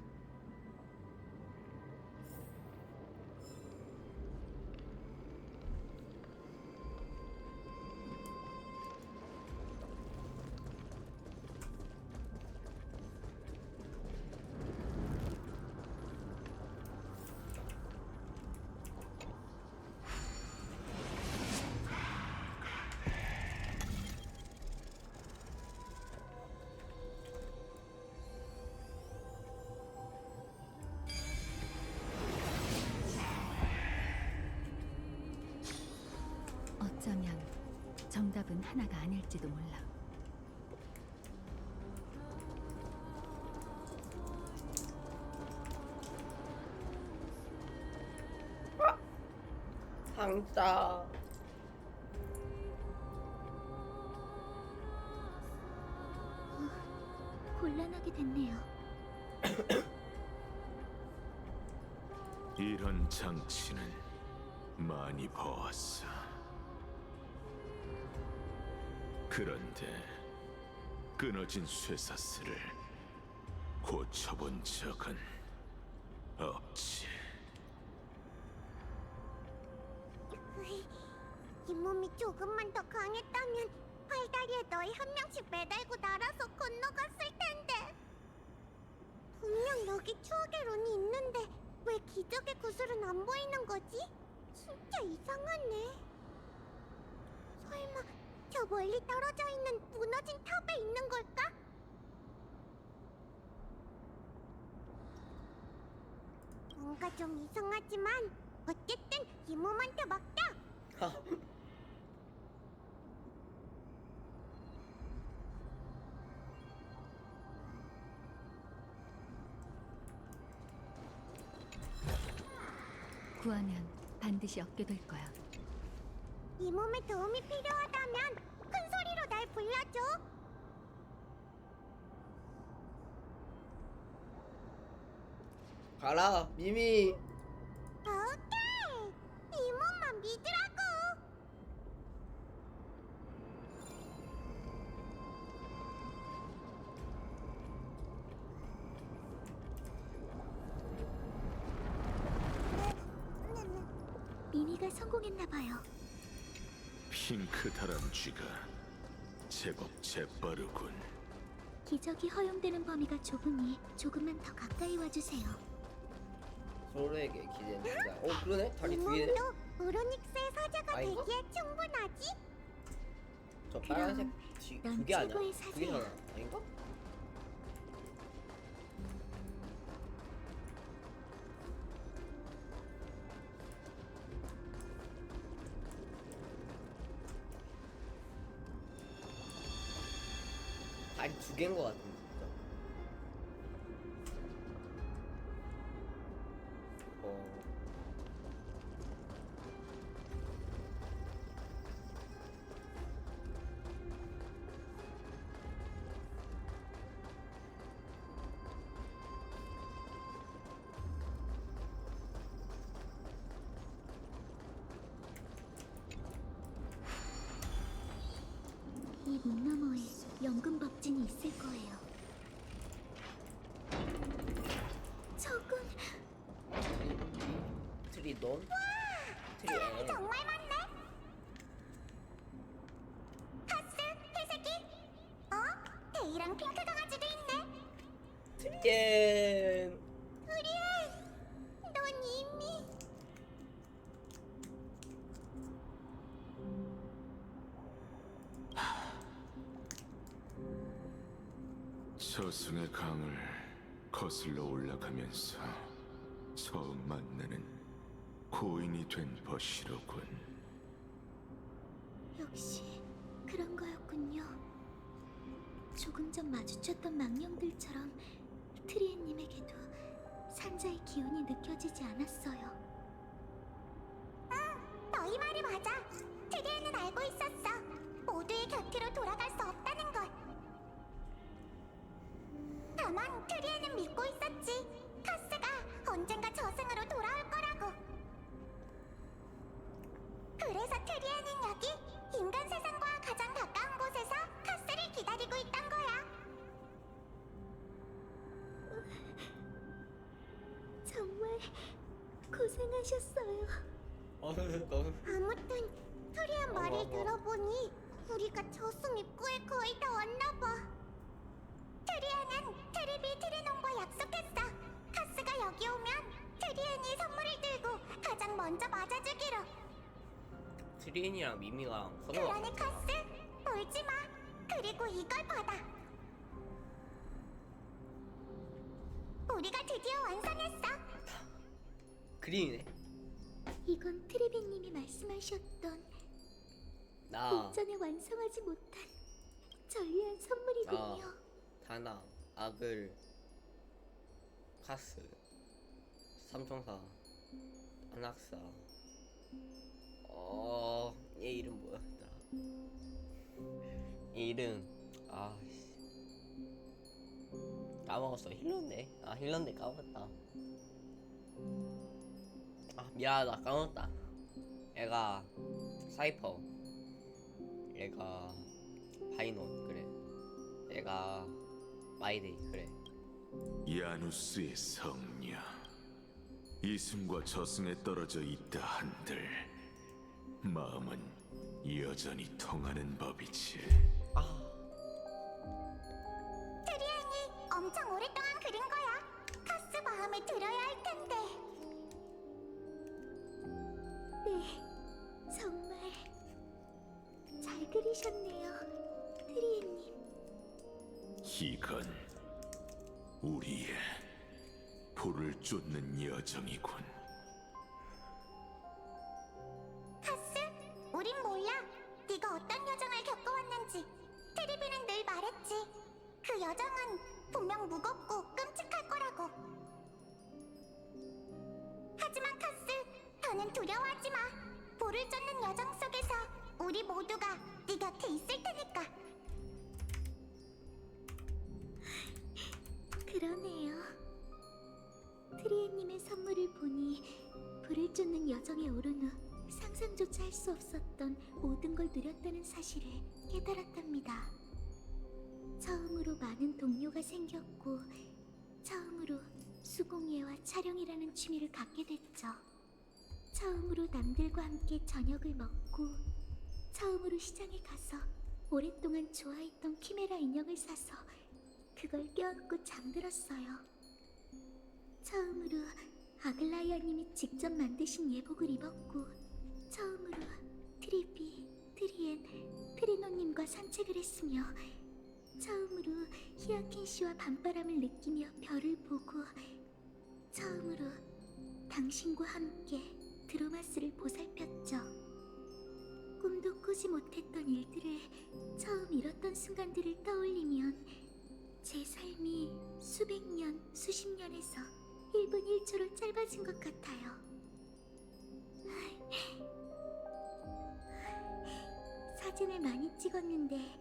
어쩌면 정답은 하나가 아닐지도 몰라. 상자. 곤란하게 됐네요. 이런 장치는 많이 보았어. 그런데 끊어진 쇠사슬을 고쳐본 적은 없지. 이 몸이 조금만 더 강했다면 팔다리에 너희 한 명씩 매달고 날아서 건너갔을 텐데. 분명 여기 추억의 룬이 있는데 왜 기적의 구슬은 안 보이는 거지? 진짜 이상하네. 설마 저 멀리 떨어져 있는 무너진 탑에 있는 걸까? 뭔가 좀 이상하지만 어쨌든 이 몸한테 맡겨. 구하면 반드시 얻게 될 거야. 이 몸에 도움이 필요하다면 큰 소리로 날 불러줘. 가라, 미미. 오케이, 이 몸만 믿으라고. 미미가 성공했나봐요. 핑크 다람쥐가 제법 재빠르군. 기적이 허용되는 범위가 좁으니 조금만 더 가까이 와주세요. 서로에게 기대는 거. 그러네. 다리 이 두 개네. 몸도 우르닉스의 사자가 아이고. 되기에 충분하지? 저 파란색 넌 두 개 아니야? 최고의 두 개잖아. 사자야. 아닌가? 아니 2개인 것 같은데 진짜. 이 문 너머에 연금 법진이 있을 거예요. 저건 트리돈? 트리엔. 정말 많네. 하스, 회색이. 데이랑 핑크 강아지도 있네. 트리엔. 넌 이미 저승의 강을 거슬러 올라가면서 처음 만나는 고인이 된 벗이로군. 역시 그런 거였군요. 조금 전 마주쳤던 망령들처럼 트리엔님에게도 산자의 기운이 느껴지지 않았어요. 응, 너희 말이 맞아. 트리엔은 알고 있었어. 모두의 곁으로 돌아갈 수 없다는 걸. 다만 트리엔은 믿고 있었지. 카스가 언젠가 저승으로 돌아올 거라고. 그래서 트리엔은 여기 인간 세상과 가장 가까운 곳에서 카스를 기다리고 있던 거야. 정말 고생하셨어요. 너무 아무튼 트리엔 말을 어머. 들어보니 우리가 저승 입구에 거의 다 왔나 봐. 트리엔은 트리비 트리논과 약속했어. 카스가 여기 오면 트리엔이 선물을 들고 가장 먼저 맞아주기로. 트리엔이랑 미미랑 서로가 그러니 카스, 울지 마. 그리고 이걸 받아. 우리가 드디어 완성했어. 그림이네. 이건 트리비님이 말씀하셨던 나 공전에 완성하지 못한 전리한 선물이군요. 다나, 아글, 카스, 삼총사, 안악사. 얘 이름 뭐였더라? 얘 이름 까먹었어. 힐러인데. 힐러인데 까먹었다. 미안하다, 까먹었다. 얘가 사이퍼, 얘가 파이논. 그래, 얘가 마이데이. 그래. 야누스의 성녀, 이승과 저승에 떨어져 있다 한들 마음은 여전히 통하는 법이지. 트리엔이 엄청 오랫동안 그린 거야. 카스 마음에 들어야 할 텐데. 네, 정말 잘 그리셨네요, 트리엔님. 이건 우리의 불을 쫓는 여정이군. 카스, 우린 몰라. 네가 어떤 여정을 겪어왔는지. 트리비는 늘 말했지. 그 여정은 분명 무겁고 끔찍할 거라고. 하지만 카스, 더는 두려워하지 마. 불을 쫓는 여정 속에서 우리 모두가 네 곁에 있을 테니까. 그러네요. 트리엔님의 선물을 보니 불을 쫓는 여정에 오른 후 상상조차 할 수 없었던 모든 걸 누렸다는 사실을 깨달았답니다. 처음으로 많은 동료가 생겼고 처음으로 수공예와 촬영이라는 취미를 갖게 됐죠. 처음으로 남들과 함께 저녁을 먹고 처음으로 시장에 가서 오랫동안 좋아했던 키메라 인형을 사서 그걸 껴안고 잠들었어요. 처음으로 아글라이아님이 직접 만드신 예복을 입었고 처음으로 트리비, 트리엔, 트리노님과 산책을 했으며 처음으로 히아킨 씨와 밤바람을 느끼며 별을 보고 처음으로 당신과 함께 드로마스를 보살폈죠. 꿈도 꾸지 못했던 일들을 처음 잃었던 순간들을 떠올리면 제 삶이 수백 년, 수십 년에서 1분 1초로 짧아진 것 같아요. 사진을 많이 찍었는데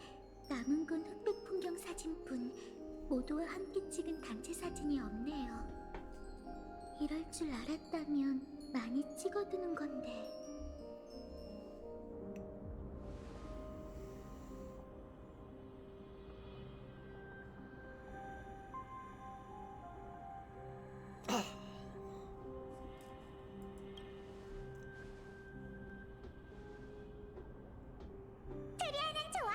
남은 건 흑백 풍경 사진뿐 모두와 함께 찍은 단체 사진이 없네요. 이럴 줄 알았다면 많이 찍어두는 건데. 트리아는 좋아.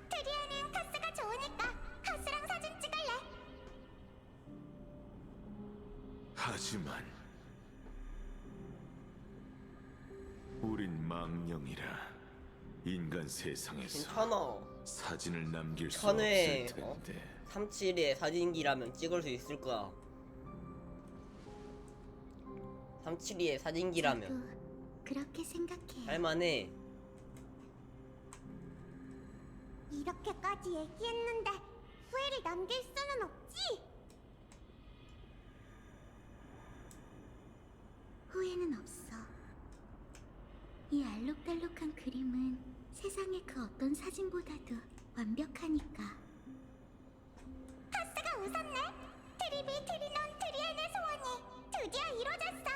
트리아는 카스가 좋으니까 카스랑 사진 찍을래. 하지만 우린 망령이라 인간 세상에서 괜찮아. 사진을 남길 수 천회 없을 텐데 37의 사진기라면 찍을 수 있을 거야. 37의 사진기라면 저도 그렇게 생각해요. 할만해. 이렇게까지 얘기했는데 후회를 남길 수는 없지? 후회는 없어. 이 알록달록한 그림은 세상의 그 어떤 사진보다도 완벽하니까. 카스가 웃었네. 트리비, 트리논, 트리안의 소원이 드디어 이루어졌어.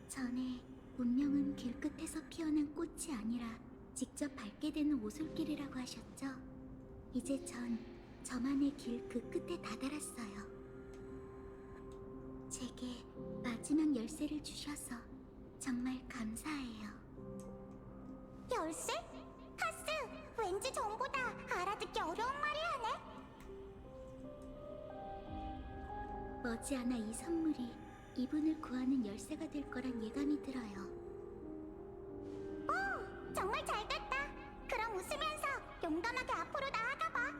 전에 운명은 길끝에서 피어난 꽃이 아니라 직접 밟게 되는 오솔길이라고 하셨죠? 이제 전 저만의 길 그 끝에 다다랐어요. 제게 마지막 열쇠를 주셔서 정말 감사해요. 열쇠? 카스, 왠지 전보다 알아듣기 어려운 말을 하네. 머지않아 이 선물이 이분을 구하는 열쇠가 될 거란 예감이 들어요. 오, 정말 잘 됐다. 그럼 웃으면서 용감하게 앞으로 나아가봐.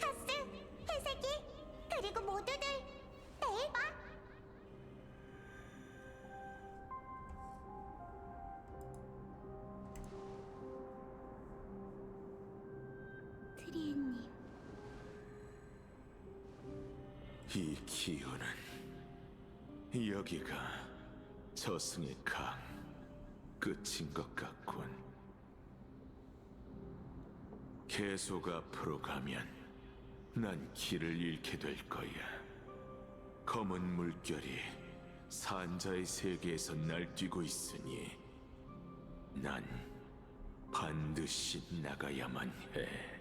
카스, 회색이, 그리고 모두들 내일 봐. 트리엔님. 이 기운은 여기가 저승의 강 끝인 것 같군. 계속 앞으로 가면 난 길을 잃게 될 거야. 검은 물결이 산자의 세계에서 날뛰고 있으니 난 반드시 나가야만 해.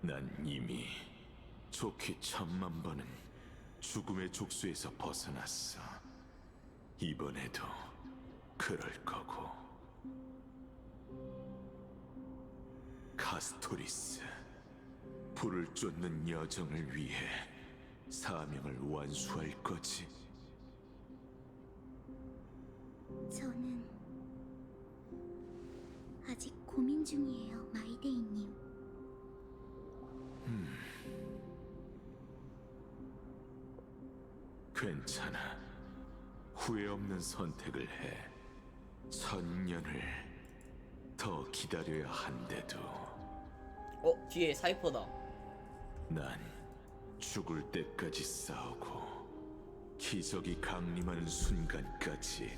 난 이미 좋게 1000만 번은 죽음의 족수에서 벗어났어. 이번에도 그럴 거고. 카스토리스, 불을 쫓는 여정을 위해 사명을 완수할 거지. 저는 아직 고민 중이에요, 마이데이님. 괜찮아. 후회 없는 선택을 해. 1000년을 더 기다려야 한데도 뒤에 사이퍼다. 난 죽을 때까지 싸우고 기적이 강림하는 순간까지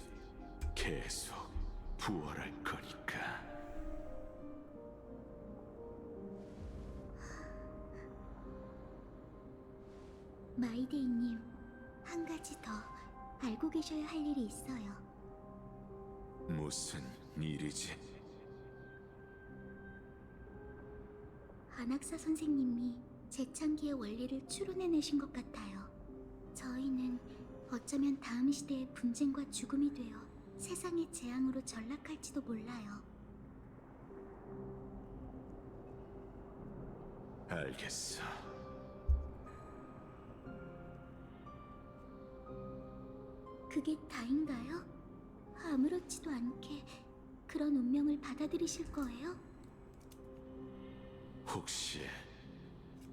계속 부활할 거니까. 마이데이님, 한 가지 더 알고 계셔야 할 일이 있어요. 무슨 일이지? 안학사 선생님이 재창기의 원리를 추론해내신 것 같아요. 저희는 어쩌면 다음 시대의 분쟁과 죽음이 되어 세상의 재앙으로 전락할지도 몰라요. 알겠어. 그게 다인가요? 아무렇지도 않게 그런 운명을 받아들이실 거예요? 혹시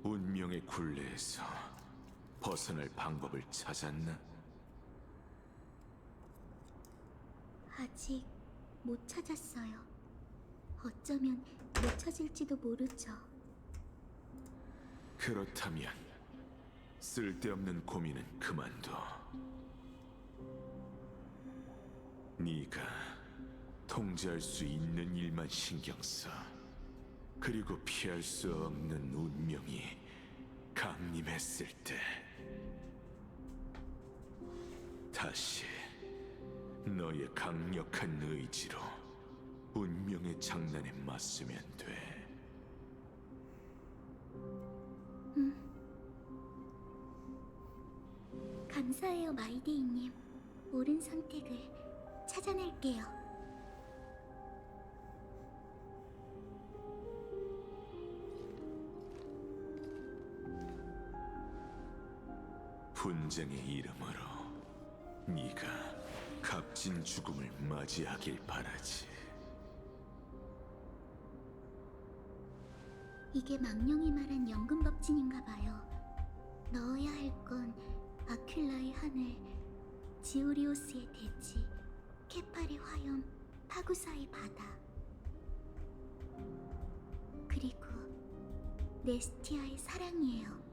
운명의 굴레에서 벗어날 방법을 찾았나? 아직 못 찾았어요. 어쩌면 못 찾을지도 모르죠. 그렇다면 쓸데없는 고민은 그만둬. 네가 통제할 수 있는 일만 신경 써. 그리고 피할 수 없는 운명이 강림했을 때 다시 너의 강력한 의지로 운명의 장난에 맞서면 돼. 감사해요, 마이데이님. 옳은 선택을 찾아낼게요. 분쟁의 이름으로 네가 값진 죽음을 맞이하길 바라지. 이게 망령이 말한 연금법진인가 봐요. 넣어야 할 건 아���라의 하늘, 지오리오스의 대지, 케팔의 화염, 파구사의 바다, 그리고 네스티아의 사랑이에요.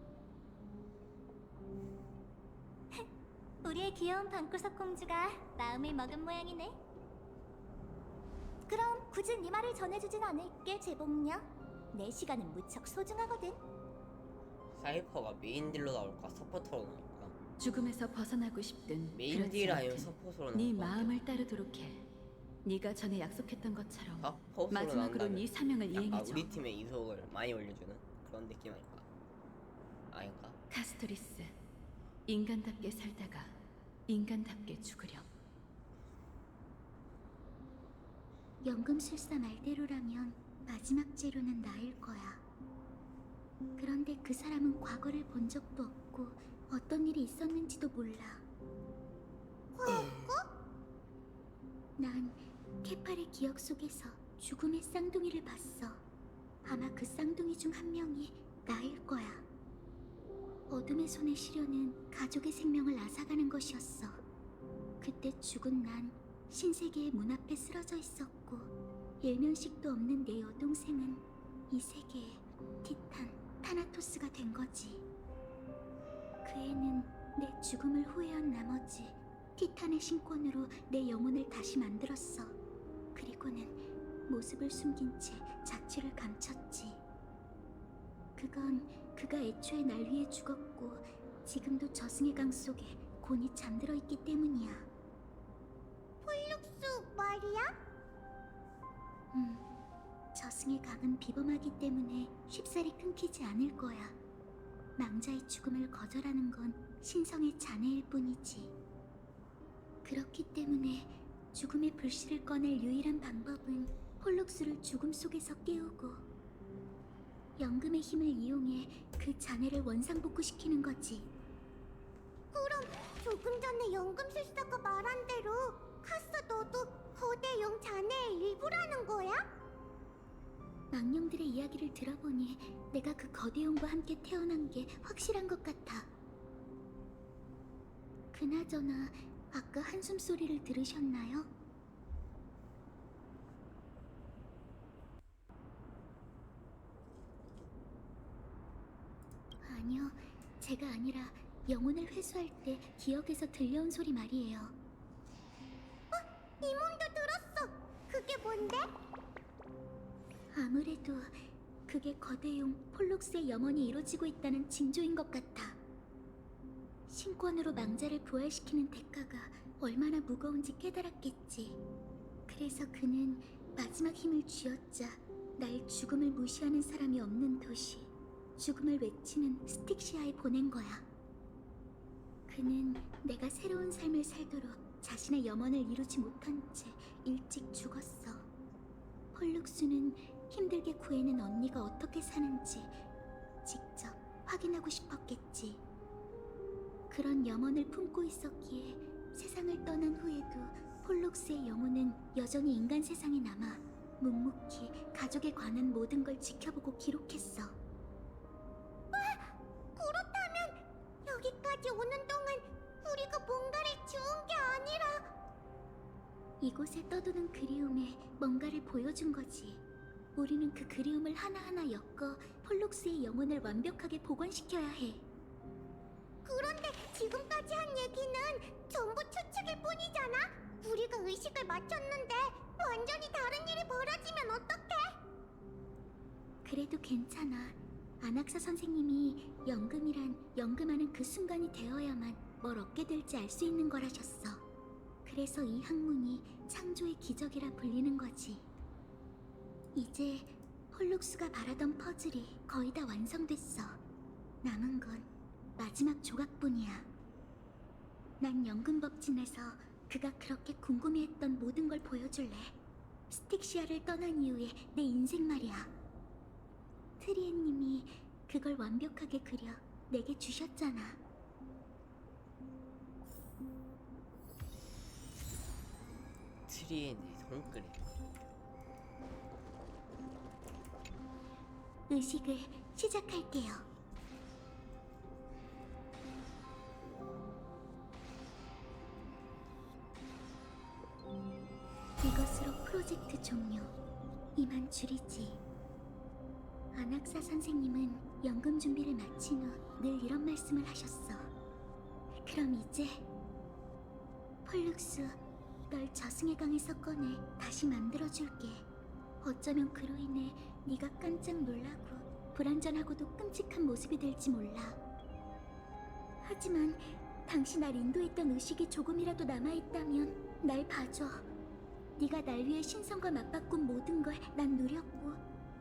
우리의 귀여운 방구석 공주가 마음을 먹은 모양이네. 그럼 굳이 네 말을 전해주진 않을게, 제복녀. 내 시간은 무척 소중하거든. 사이퍼가 메인 딜로 나올까 서포터로 나올까? 죽음에서 벗어나고 싶든 메인 그렇지 딜 아니면 않든 서포터로 네 나올 것 마음을 따르도록 해. 네가 전에 약속했던 것처럼 서포터로 마지막으로 나온다면 네 사명을 약간 이행해줘. 우리 팀의 이속을 많이 올려주는 그런 느낌 아닐까? 아닌가? 카스토리스, 인간답게 살다가 인간답게 죽으렴. 연금술사 말대로라면 마지막 재료는 나일 거야. 그런데 그 사람은 과거를 본 적도 없고 어떤 일이 있었는지도 몰라. 난 케팔의 기억 속에서 죽음의 쌍둥이를 봤어. 아마 그 쌍둥이 중 한 명이 나일 거야. 어둠의 손에 시려는 가족의 생명을 앗아가는 것이었어. 그때 죽은 난 신세계의 문 앞에 쓰러져 있었고 일면식도 없는 내 여동생은 이 세계의 티탄 타나토스가 된 거지. 그 애는 내 죽음을 후회한 나머지 티탄의 신권으로 내 영혼을 다시 만들었어. 그리고는 모습을 숨긴 채 자취를 감췄지. 그건 그가 애초에 날 위해 죽었고 지금도 저승의 강 속에 곤히 잠들어 있기 때문이야. 폴룩스 말이야? 저승의 강은 비범하기 때문에 쉽사리 끊기지 않을 거야. 망자의 죽음을 거절하는 건 신성의 잔해일 뿐이지. 그렇기 때문에 죽음의 불씨를 꺼낼 유일한 방법은 폴룩스를 죽음 속에서 깨우고 연금의 힘을 이용해 그 잔해를 원상복구시키는 거지. 그럼 조금 전에 연금술사가 말한 대로 카스 너도 거대 용 잔해의 일부라는 거야? 망령들의 이야기를 들어보니 내가 그 거대 용과 함께 태어난 게 확실한 것 같아. 그나저나 아까 한숨 소리를 들으셨나요? 아니요, 제가 아니라 영혼을 회수할 때 기억에서 들려온 소리 말이에요. 이 몸도 들었어. 그게 뭔데? 아무래도 그게 거대용 폴룩스의 염원이 이루어지고 있다는 징조인 것 같아. 신권으로 망자를 부활시키는 대가가 얼마나 무거운지 깨달았겠지. 그래서 그는 마지막 힘을 쥐어짜 날 죽음을 무시하는 사람이 없는 도시, 죽음을 외치는 스틱시아에 보낸 거야. 그는 내가 새로운 삶을 살도록 자신의 염원을 이루지 못한 채 일찍 죽었어. 폴룩스는 힘들게 구해낸 언니가 어떻게 사는지 직접 확인하고 싶었겠지. 그런 염원을 품고 있었기에 세상을 떠난 후에도 폴록스의 영혼은 여전히 인간 세상에 남아 묵묵히 가족에 관한 모든 걸 지켜보고 기록했어. 그렇다면 여기까지 오는 동안 우리가 뭔가를 주운 게 아니라 이곳에 떠도는 그리움에 뭔가를 보여준 거지. 우리는 그 그리움을 하나하나 엮어 폴록스의 영혼을 완벽하게 복원시켜야 해. 그런데 지금까지 한 얘기는 전부 추측일 뿐이잖아. 우리가 의식을 맞췄는데 완전히 다른 일이 벌어지면 어떡해? 그래도 괜찮아. 안학사 선생님이 연금하는 그 순간이 되어야만 뭘 얻게 될지 알 수 있는 거라셨어. 그래서 이 학문이 창조의 기적이라 불리는 거지. 이제 폴룩스가 바라던 퍼즐이 거의 다 완성됐어. 남은 건 마지막 조각뿐이야. 난 연금법진에서 그가 그렇게 궁금해했던 모든 걸 보여줄래. 스틱시아를 떠난 이후의 내 인생 말이야. 트리엔님이 그걸 완벽하게 그려 내게 주셨잖아. 트리엔의 손그래. 의식을 시작할게요. 이것으로 프로젝트 종료. 이만 줄이지. 안학사 선생님은 연금 준비를 마친 후 늘 이런 말씀을 하셨어. 그럼 이제 폴룩스, 널 저승의 강에서 꺼내 다시 만들어줄게. 어쩌면 그로 인해 네가 깜짝 놀라고 불안전하고도 끔찍한 모습이 될지 몰라. 하지만 당시 날 인도했던 의식이 조금이라도 남아있다면 날 봐줘. 네가 날 위해 신성과 맞바꾼 모든 걸 난 누렸고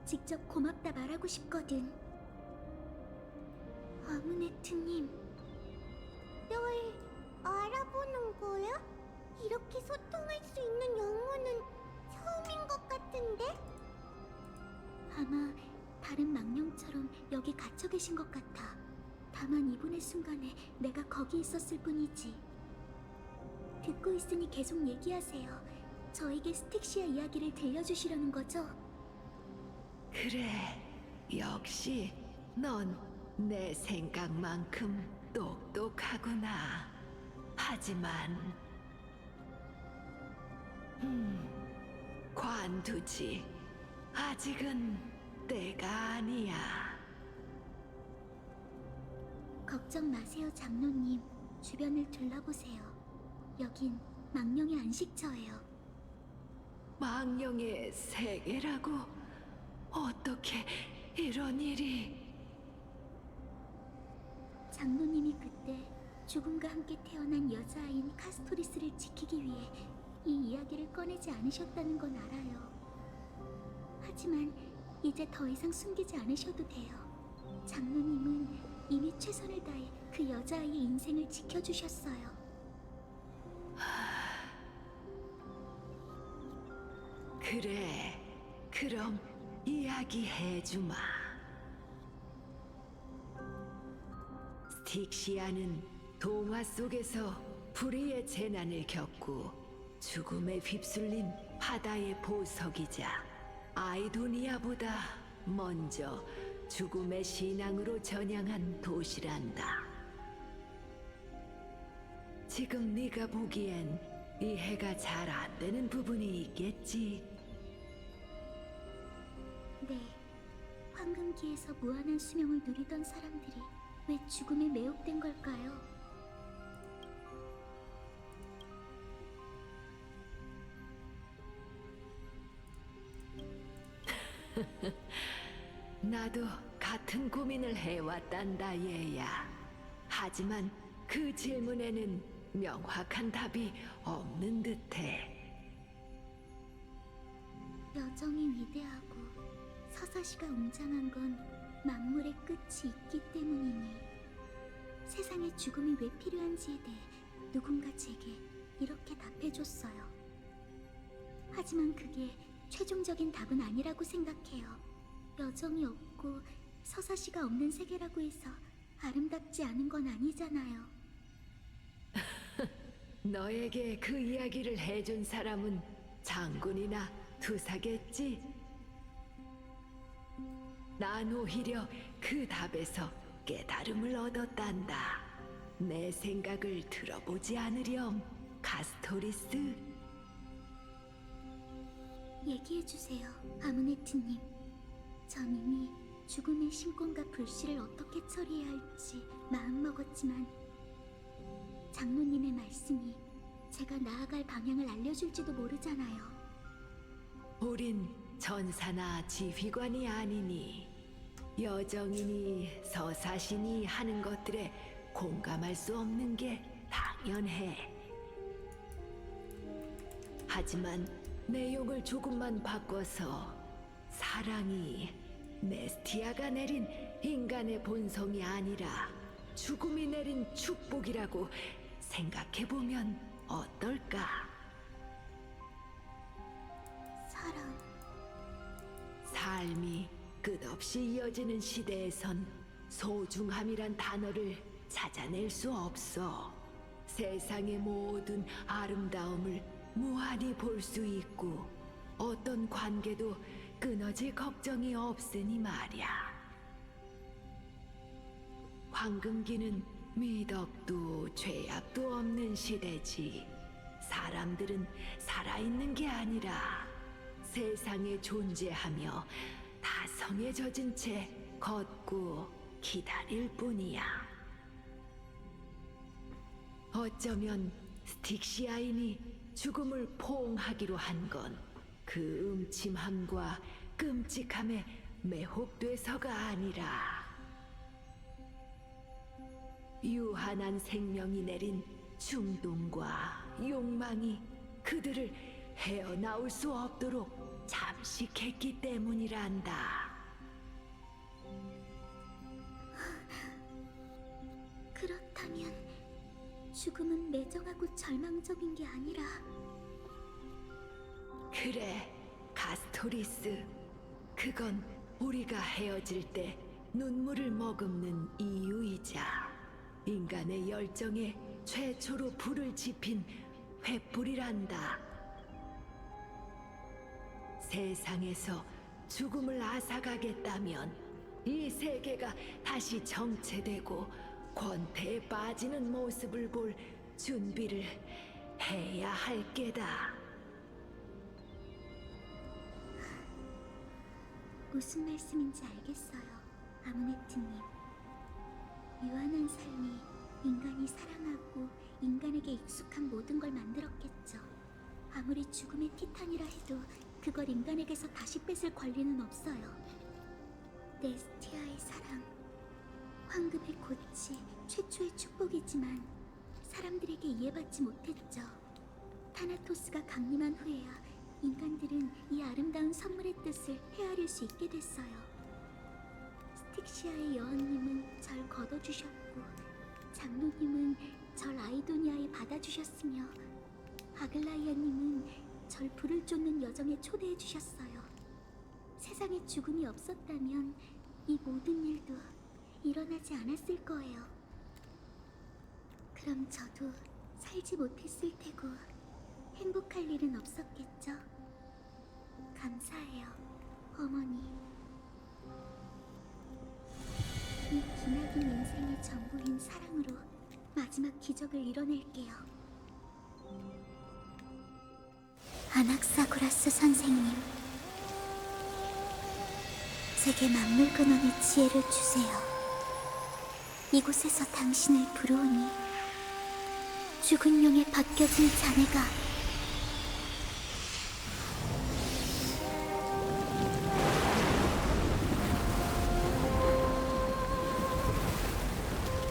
직접 고맙다 말하고 싶거든. 아무네트님, 널 알아보는 거야? 이렇게 소통할 수 있는 영혼은 처음인 것 같은데? 아마 다른 망령처럼 여기 갇혀 계신 것 같아. 다만 이분의 순간에 내가 거기 있었을 뿐이지. 듣고 있으니 계속 얘기하세요. 저에게 스틱시아 이야기를 들려주시려는 거죠? 그래, 역시 넌 내 생각만큼 똑똑하구나. 하지만 관두지. 아직은 때가 아니야. 걱정 마세요, 장로님. 주변을 둘러보세요. 여긴 망령의 안식처예요. 망령의 세계라고? 어떻게 이런 일이? 장로님이 그때 죽음과 함께 태어난 여자아인 카스토리스를 지키기 위해 이 이야기를 꺼내지 않으셨다는 건 알아요. 하지만 이제 더 이상 숨기지 않으셔도 돼요. 장로님은 이미 최선을 다해 그 여자아이의 인생을 지켜주셨어요. 그래, 그럼 이야기해주마. 스틱시아는 동화 속에서 불의의 재난을 겪고 죽음에 휩쓸린 바다의 보석이자 아이도니아보다 먼저 죽음의 신앙으로 전향한 도시란다. 지금 네가 보기엔 이해가 잘 안 되는 부분이 있겠지. 네, 황금기에서 무한한 수명을 누리던 사람들이 왜 죽음에 매혹된 걸까요? 나도 같은 고민을 해왔단다, 얘야. 하지만 그 질문에는 명확한 답이 없는 듯해. 여정이 위대하고 서사시가 웅장한 건 만물의 끝이 있기 때문이니 세상에 죽음이 왜 필요한지에 대해 누군가 제게 이렇게 답해줬어요. 하지만 그게 최종적인 답은 아니라고 생각해요. 여정이 없고 서사시가 없는 세계라고 해서 아름답지 않은 건 아니잖아요. 너에게 그 이야기를 해준 사람은 장군이나 투사겠지? 난 오히려 그 답에서 깨달음을 얻었단다. 내 생각을 들어보지 않으렴, 가스토리스. 얘기해주세요, 아무네트님. 전 이미 죽음의 신권과 불씨를 어떻게 처리해야 할지 마음먹었지만 장로님의 말씀이 제가 나아갈 방향을 알려줄지도 모르잖아요. 우린 전사나 지휘관이 아니니 여정이니 서사시니 하는 것들에 공감할 수 없는 게 당연해. 하지만 내용을 조금만 바꿔서 사랑이 네스티아가 내린 인간의 본성이 아니라 죽음이 내린 축복이라고 생각해보면 어떨까? 사랑, 삶이 끝없이 이어지는 시대에선 소중함이란 단어를 찾아낼 수 없어. 세상의 모든 아름다움을 무한히 볼 수 있고 어떤 관계도 끊어질 걱정이 없으니 말이야. 황금기는 미덕도 죄악도 없는 시대지. 사람들은 살아있는 게 아니라 세상에 존재하며 다성에 젖은 채 걷고 기다릴 뿐이야. 어쩌면 스틱시아인이 죽음을 포옹하기로 한 건 그 음침함과 끔찍함에 매혹돼서가 아니라 유한한 생명이 내린 충동과 욕망이 그들을 헤어나올 수 없도록 잠식했기 때문이란다. 그렇다면 죽음은 매정하고 절망적인 게 아니라 그래, 가스토리스. 그건 우리가 헤어질 때 눈물을 머금는 이유이자 인간의 열정에 최초로 불을 지핀 횃불이란다. 세상에서 죽음을 앗아가겠다면 이 세계가 다시 정체되고 권태에 빠지는 모습을 볼 준비를 해야 할 게다. 무슨 말씀인지 알겠어요, 아무네트님. 유한한 삶이 인간이 사랑하고 인간에게 익숙한 모든 걸 만들었겠죠. 아무리 죽음의 티탄이라 해도 그걸 인간에게서 다시 뺏을 권리는 없어요. 네스티아의 사랑, 황금의 꽃이 최초의 축복이지만 사람들에게 이해받지 못했죠. 타나토스가 강림한 후에야 인간들은 이 아름다운 선물의 뜻을 헤아릴 수 있게 됐어요. 스틱시아의 여왕님은 절 걷어주셨고 장로님은 절 아이도니아에 받아주셨으며 아글라이아님은 절 불을 쫓는 여정에 초대해주셨어요. 세상에 죽음이 없었다면 이 모든 일도 일어나지 않았을 거예요. 그럼 저도 살지 못했을 테고 행복할 일은 없었겠죠? 감사해요, 어머니. 이 기나긴 인생의 전부인 사랑으로 마지막 기적을 이뤄낼게요. 아낙사고라스 선생님, 제게 만물 근원의 지혜를 주세요. 이곳에서 당신을 부르오니 죽은 용에 벗겨진 자네가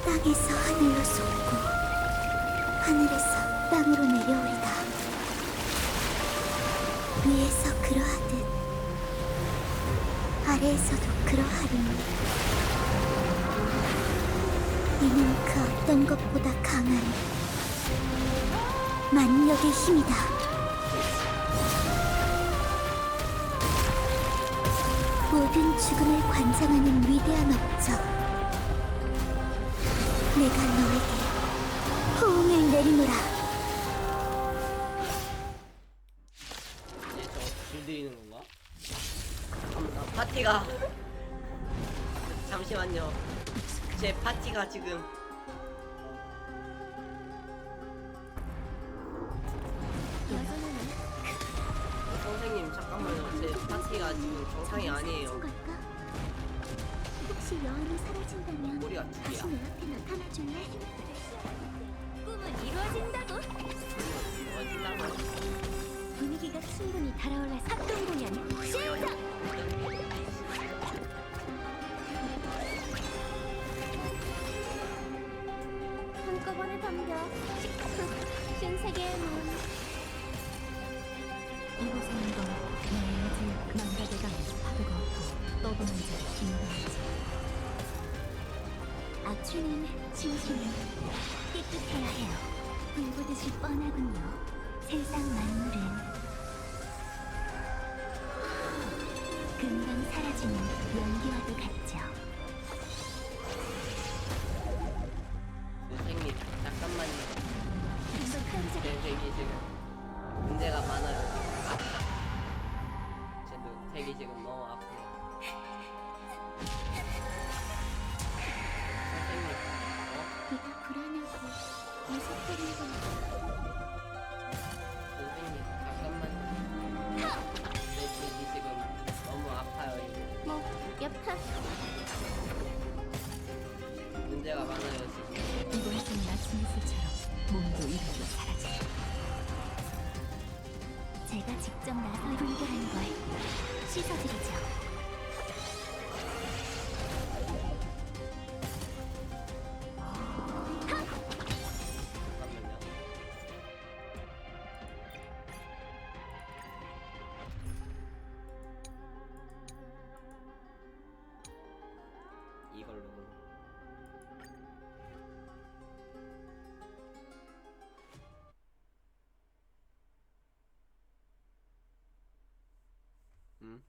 땅에서 하늘로 솟고 하늘에서 땅으로 내려오리다. 위에서 그러하듯 아래에서도 그러하리니 이는 그 어떤 것보다 강한 만력의 힘이다. 모든 죽음을 관장하는 위대한 업적, 내가 너에게 호응을 내리노라. 파티가 잠시만요. 제 파티가 지금 선생님 잠깐만요. 제 파티가 지금 정상이 아니에요. 걸까? 혹시 여왕이 사라진다면 꼬리가 두 다시 개야. 내 앞에 나타나 줄래? 꿈은 이루어진다고. 어진다고. 분위기가 충분히 달아올라서 합동 공연 시작! 한꺼번에 덤벼 신세계의 문. 이곳에는 건 너의 아직 망가져가면서 파도가 없고 떠도는 자의 힘들지. 악취는 진심은 깨끗해야 해요. 불보듯이 뻔하군요. 세상 만물은 금방 사라지는 연기와도 같죠. 선생님 잠깐만요. 행복한 자 제 덱이 지금 문제가 많아요. 제 덱이 지금 너무 아프네요. 선생님, 네가 불안하고 무섭다는 건 선생님 잠깐만요. 제 덱이 지금 너무 아파요. 이거 뭐 여파 문제가 많아요 지금. 이곳은 나스미스처럼 몸도 이름도 사라져. 제가 직접 나서 불교하는 걸 씻어드리죠. 잠깐만요. 이걸로. 음?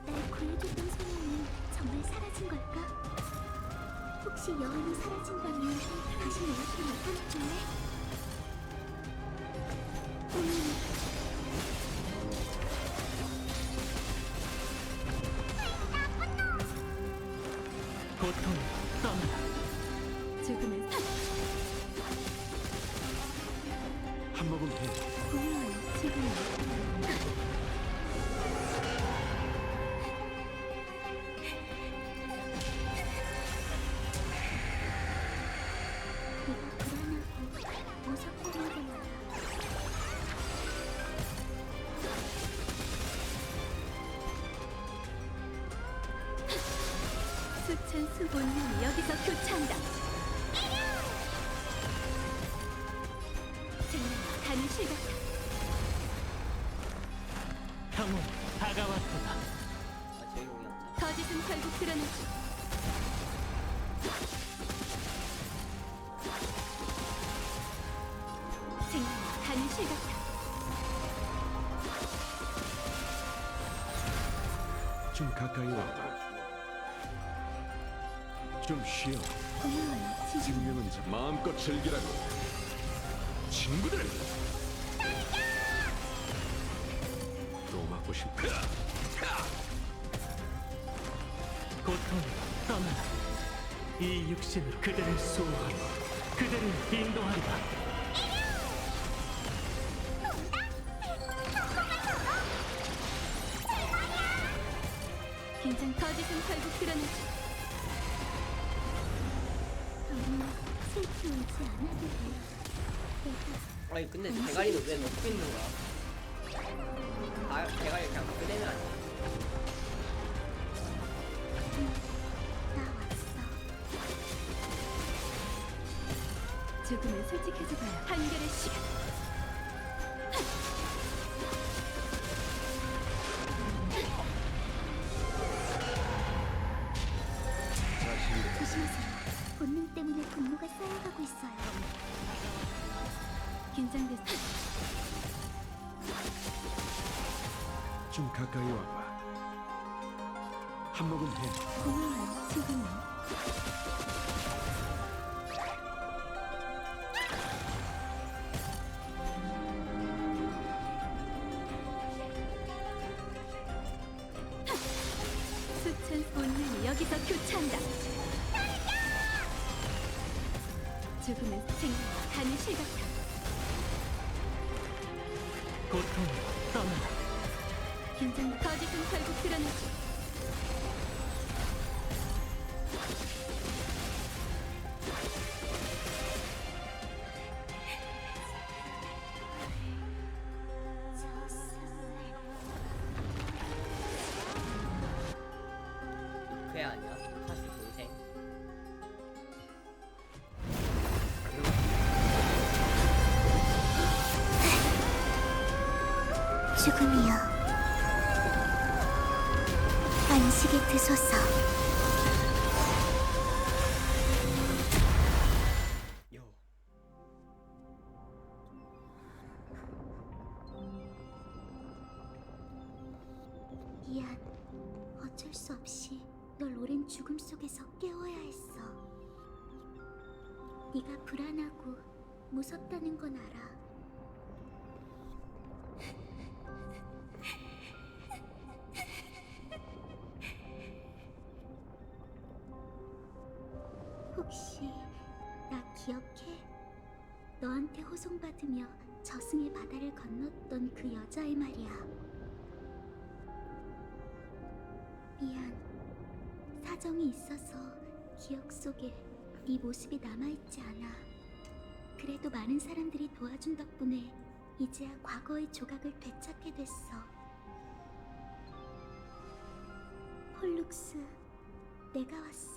날 구해줬던 소녀는 정말 사라진 걸까? 혹시 여왕이 사라진다면 다시 내 앞에 나타나줄래? 고통 떠나. 죽음을 한 모금 해. 고마워요, 지금. 내가 불안하고 무섭다는 건 수천 수본령이 여기서 교차한다. 생명과 가는 실각. 평온 다가왔구나. 아, 저희 공연자. 거짓은 결국 드러나지. 생명과 가는 실각. 좀 가까이 와봐. 좀 쉬어. 고마워요, 지금. 생명은 마음껏 즐기라고. 친구들. 또 맞고 싶다. 고통 떠나라. 이 육신으로 그대를 수호하고 그대를 인도하리라. 긴장 거짓은 결국 드러나지. 정말 슬피 오지 않아도 돼. 내가 아니 근데 대가리는 왜 넣고 있는 거야? 아 대가리 그냥 그대는 아니야. 나 왔어. 조금은 솔직해져봐야 한결의 시간. 조심하세요. 본능 때문에 분노가 쌓여가고 있어요. 긴장됐어. 좀 가까이 와봐. 한 모금 해. 고마워요, 지금은. 여기서 교차한다. 죽음은 생명과 가는 실 같아. 고통 떠나라. 긴장 거짓은 결국 드러나지. 그애 아니야? 사실 동생. 죽음이여, 안식에 드소서. 요. 미안. 어쩔 수 없이 널 오랜 죽음 속에서 깨워야 했어. 네가 불안하고 무섭다는 건 알아. 혹시 나 기억해? 너한테 호송받으며 저승의 바다를 건넜던 그 여자의 말이야. 미안. 사정이 있어서 기억 속에 네 모습이 남아있지 않아. 그래도 많은 사람들이 도와준 덕분에 이제야 과거의 조각을 되찾게 됐어. 폴룩스, 내가 왔어.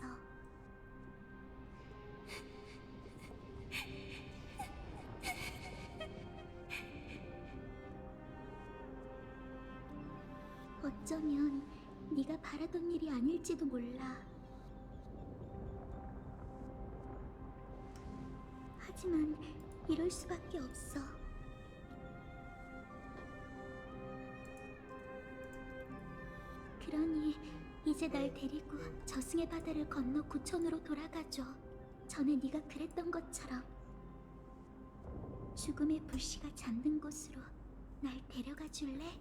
어쩌면 네가 바라던 일이 아닐지도 몰라. 하지만 이럴 수밖에 없어. 그러니 이제 날 데리고 저승의 바다를 건너 구천으로 돌아가줘. 전에 네가 그랬던 것처럼. 죽음의 불씨가 잠든 곳으로 날 데려가 줄래?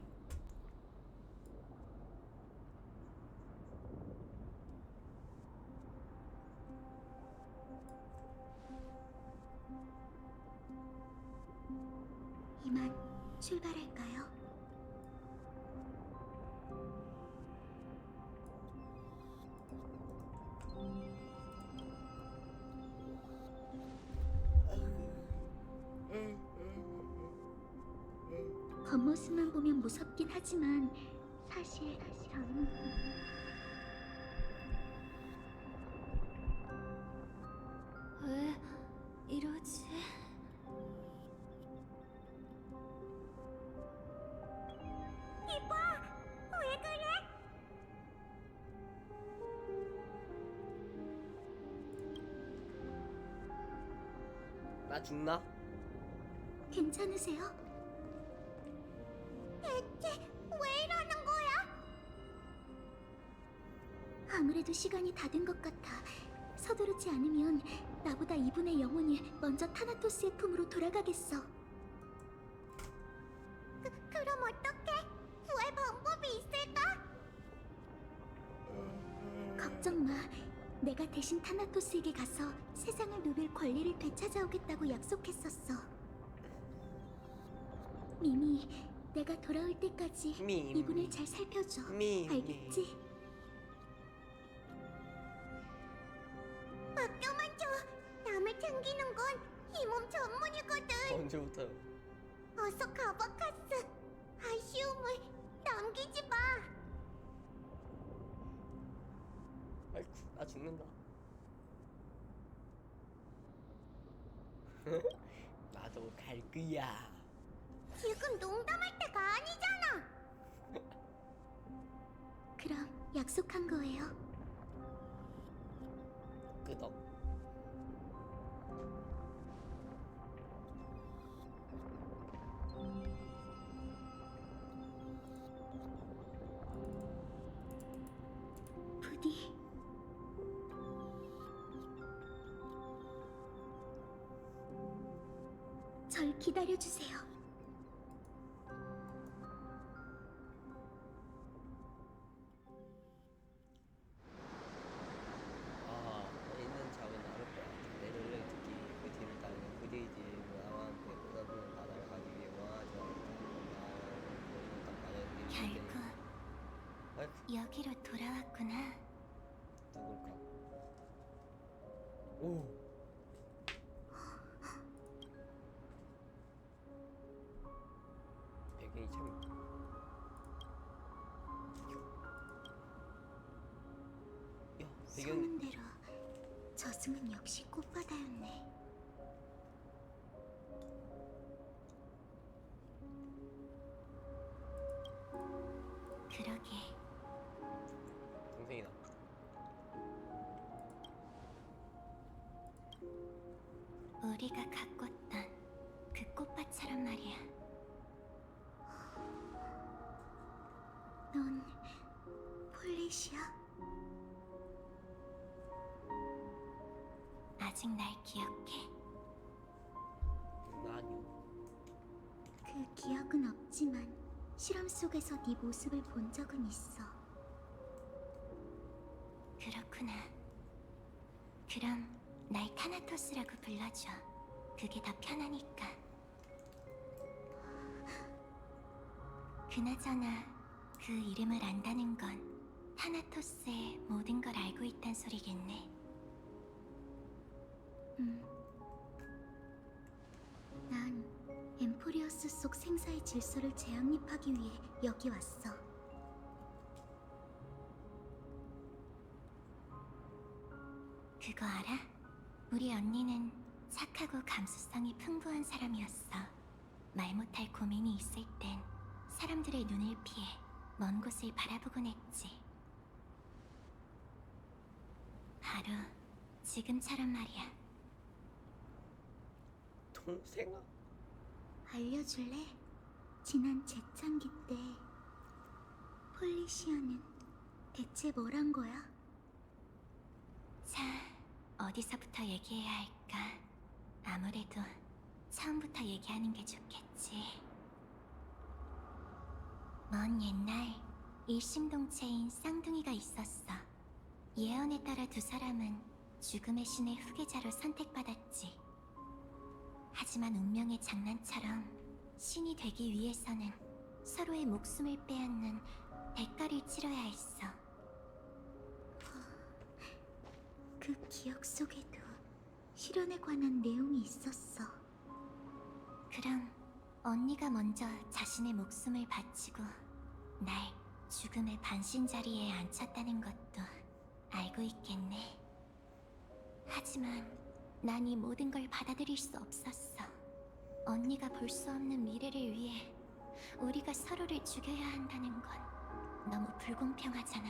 이만 출발할까요? 겉모습만 보면 무섭긴 하지만 사실 저는 왜 이러지? 왜 그래? 나 죽나? 괜찮으세요? 대체 왜 이러는 거야? 아무래도 시간이 다 된 것 같아. 서두르지 않으면 나보다 이분의 영혼이 먼저 타나토스의 품으로 돌아가겠어. 그럼 어떡해? 구할 방법이 있을까? 걱정 마. 내가 대신 타나토스에게 가서 세상을 누빌 권리를 되찾아오겠다고 약속했었어. 미미, 내가 돌아올 때까지 미미. 이분을 잘 살펴줘. 미미. 알겠지? 맡겨만 줘. 남을 챙기는 건 이 몸 전문이거든. 언제부터? 어서 가봐, 카스. 아쉬움을 남기지 마. 아이쿠, 나 죽는다. 나도 갈 거야. 지금 농담할 때가 아니잖아. 그럼 약속한 거예요. 끄덕. 부디 절 기다려주세요. 여기로 돌아왔구나. 누굴까? 오. 배경이 참. 야, 배경이. 소문대로 저승은 역시 꽃바다였네. 그러게. 동생이다. 우리가 가꿨던 그 꽃밭처럼 말이야. 넌 폴리시야? 아직 날 기억해? 아니요. 그 기억은 없지만 실험 속에서 네 모습을 본 적은 있어. 그렇구나. 그럼 날 타나토스라고 불러줘. 그게 더 편하니까. 그나저나 그 이름을 안다는 건 타나토스의 모든 걸 알고 있단 소리겠네. 난 엠포리어스 속 생사의 질서를 재확립하기 위해 여기 왔어. 그거 알아? 우리 언니는 착하고 감수성이 풍부한 사람이었어. 말 못할 고민이 있을 땐 사람들의 눈을 피해 먼 곳을 바라보곤 했지. 바로 지금처럼 말이야. 동생아. 알려줄래? 지난 재창기 때 폴리시아는 대체 뭘 한 거야? 자, 어디서부터 얘기해야 할까? 아무래도 처음부터 얘기하는 게 좋겠지. 먼 옛날 일심동체인 쌍둥이가 있었어. 예언에 따라 두 사람은 죽음의 신의 후계자로 선택받았지. 하지만 운명의 장난처럼 신이 되기 위해서는 서로의 목숨을 빼앗는 대가를 치러야 했어. 그 기억 속에도 실현에 관한 내용이 있었어. 그럼 언니가 먼저 자신의 목숨을 바치고 날 죽음의 반신 자리에 앉혔다는 것도 알고 있겠네. 하지만 난 이 모든 걸 받아들일 수 없었어. 언니가 볼 수 없는 미래를 위해 우리가 서로를 죽여야 한다는 건 너무 불공평하잖아.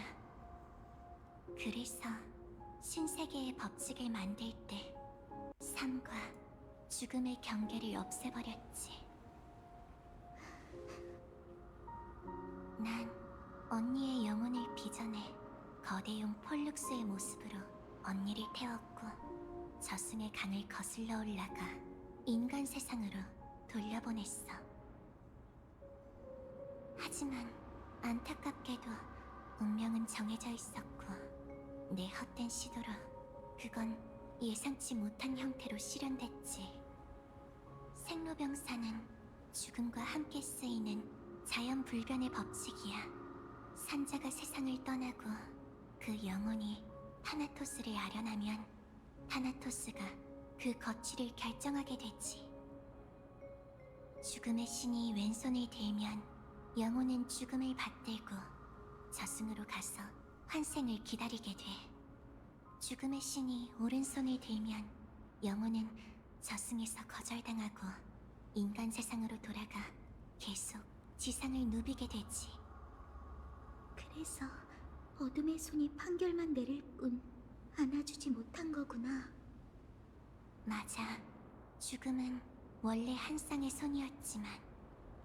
그래서 신세계의 법칙을 만들 때 삶과 죽음의 경계를 없애버렸지. 난 언니의 영혼을 빚어내 거대용 폴룩스의 모습으로 언니를 태웠고 저승의 강을 거슬러 올라가 인간 세상으로 돌려보냈어. 하지만 안타깝게도 운명은 정해져 있었고 내 헛된 시도로 그건 예상치 못한 형태로 실현됐지. 생로병사는 죽음과 함께 쓰이는 자연 불변의 법칙이야. 산자가 세상을 떠나고 그 영혼이 타나토스를 아련하면 타나토스가 그 거취를 결정하게 되지. 죽음의 신이 왼손을 들면 영혼은 죽음을 받들고 저승으로 가서 환생을 기다리게 돼. 죽음의 신이 오른손을 들면 영혼은 저승에서 거절당하고 인간 세상으로 돌아가 계속 지상을 누비게 되지. 그래서 어둠의 손이 판결만 내릴 뿐 안아주지 못한 거구나. 맞아. 죽음은 원래 한 쌍의 손이었지만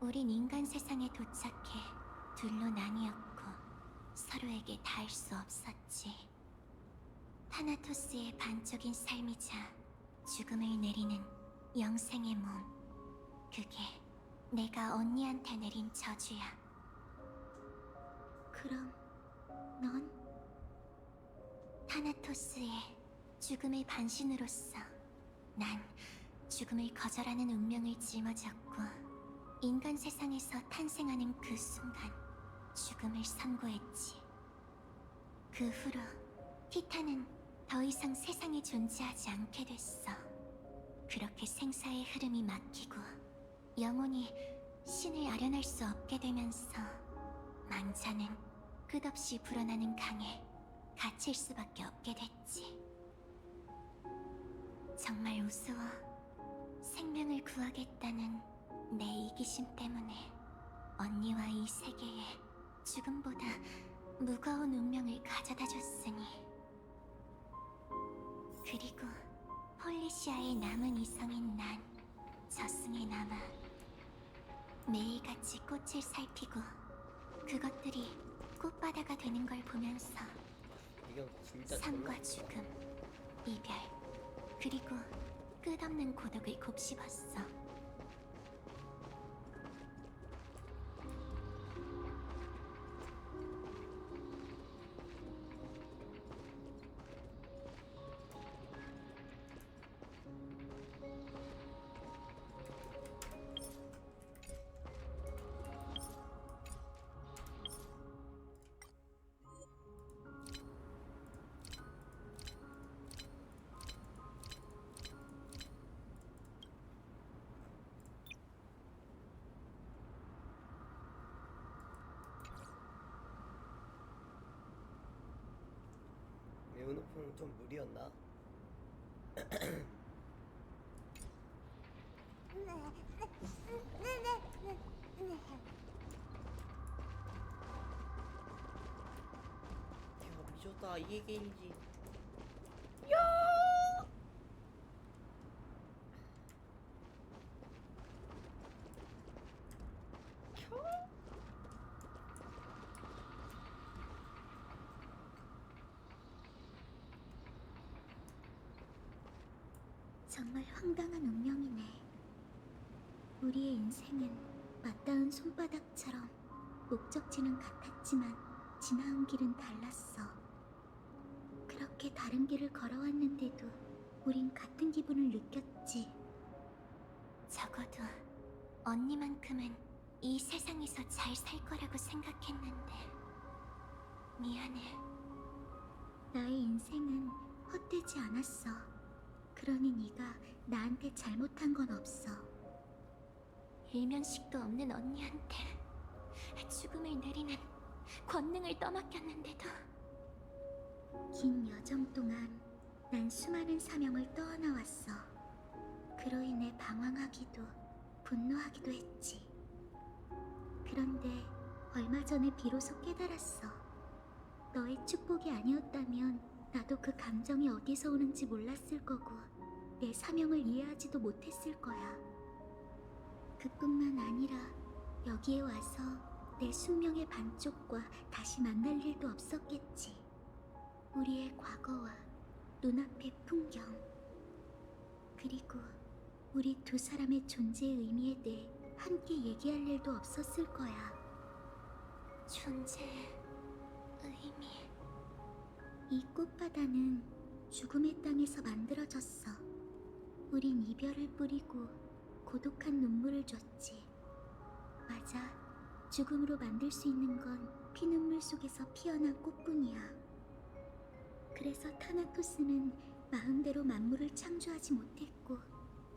우린 인간 세상에 도착해 둘로 나뉘었고 서로에게 닿을 수 없었지. 타나토스의 반쪽인 삶이자 죽음을 내리는 영생의 몸. 그게 내가 언니한테 내린 저주야. 그럼 넌? 타나토스의 죽음의 반신으로서 난 죽음을 거절하는 운명을 짊어졌고 인간 세상에서 탄생하는 그 순간 죽음 죽음을 선고했지. 그 후로 티탄은 더 이상 세상에 존재하지 않게 됐어. 그렇게 생사의 흐름이 막히고 영혼이 신을 아련할 수 없게 되면서 망자는 끝없이 불어나는 강에 갇힐 수밖에 없게 됐지. 정말 우스워. 생명을 구하겠다는 내 이기심 때문에 언니와 이 세계에 죽음보다 무거운 운명을 가져다 줬으니. 그리고 폴리시아의 남은 이성인 난 저승에 남아 매일같이 꽃을 살피고 그것들이 꽃바다가 되는 걸 보면서 이건 진짜 삶과 죽음, 이별, 그리고 끝없는 고독을 곱씹었어. 매운 오픈은 좀 무리였나? 야 미쳤다 이게 게임이지. 정말 황당한 운명이네. 우리의 인생은 맞닿은 손바닥처럼 목적지는 같았지만 지나온 길은 달랐어. 그렇게 다른 길을 걸어왔는데도 우린 같은 기분을 느꼈지. 적어도 언니만큼은 이 세상에서 잘 살 거라고 생각했는데 미안해. 나의 인생은 헛되지 않았어. 그러니 네가 나한테 잘못한 건 없어. 일면식도 없는 언니한테 죽음을 내리는 권능을 떠맡겼는데도. 긴 여정 동안 난 수많은 사명을 떠안아왔어. 그로 인해 방황하기도 분노하기도 했지. 그런데 얼마 전에 비로소 깨달았어. 너의 축복이 아니었다면 나도 그 감정이 어디서 오는지 몰랐을 거고 내 사명을 이해하지도 못했을 거야. 그뿐만 아니라 여기에 와서 내 숙명의 반쪽과 다시 만날 일도 없었겠지. 우리의 과거와 눈앞의 풍경, 그리고 우리 두 사람의 존재의 의미에 대해 함께 얘기할 일도 없었을 거야. 존재의 의미. 이 꽃바다는 죽음의 땅에서 만들어졌어. 우린 이별을 뿌리고 고독한 눈물을 줬지. 맞아, 죽음으로 만들 수 있는 건 피눈물 속에서 피어난 꽃뿐이야. 그래서 타나토스는 마음대로 만물을 창조하지 못했고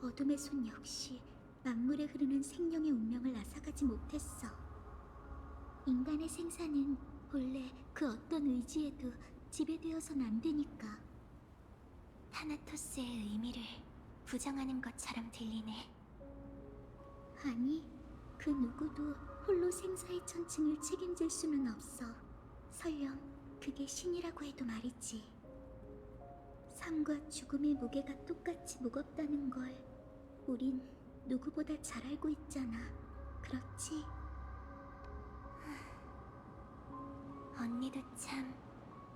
어둠의 손 역시 만물에 흐르는 생명의 운명을 앗아가지 못했어. 인간의 생사는 본래 그 어떤 의지에도 지배되어선 안 되니까. 타나토스의 의미를 부정하는 것처럼 들리네. 아니, 그 누구도 홀로 생사의 천층을 책임질 수는 없어. 설령 그게 신이라고 해도 말이지. 삶과 죽음의 무게가 똑같이 무겁다는 걸 우린 누구보다 잘 알고 있잖아. 그렇지? 언니도 참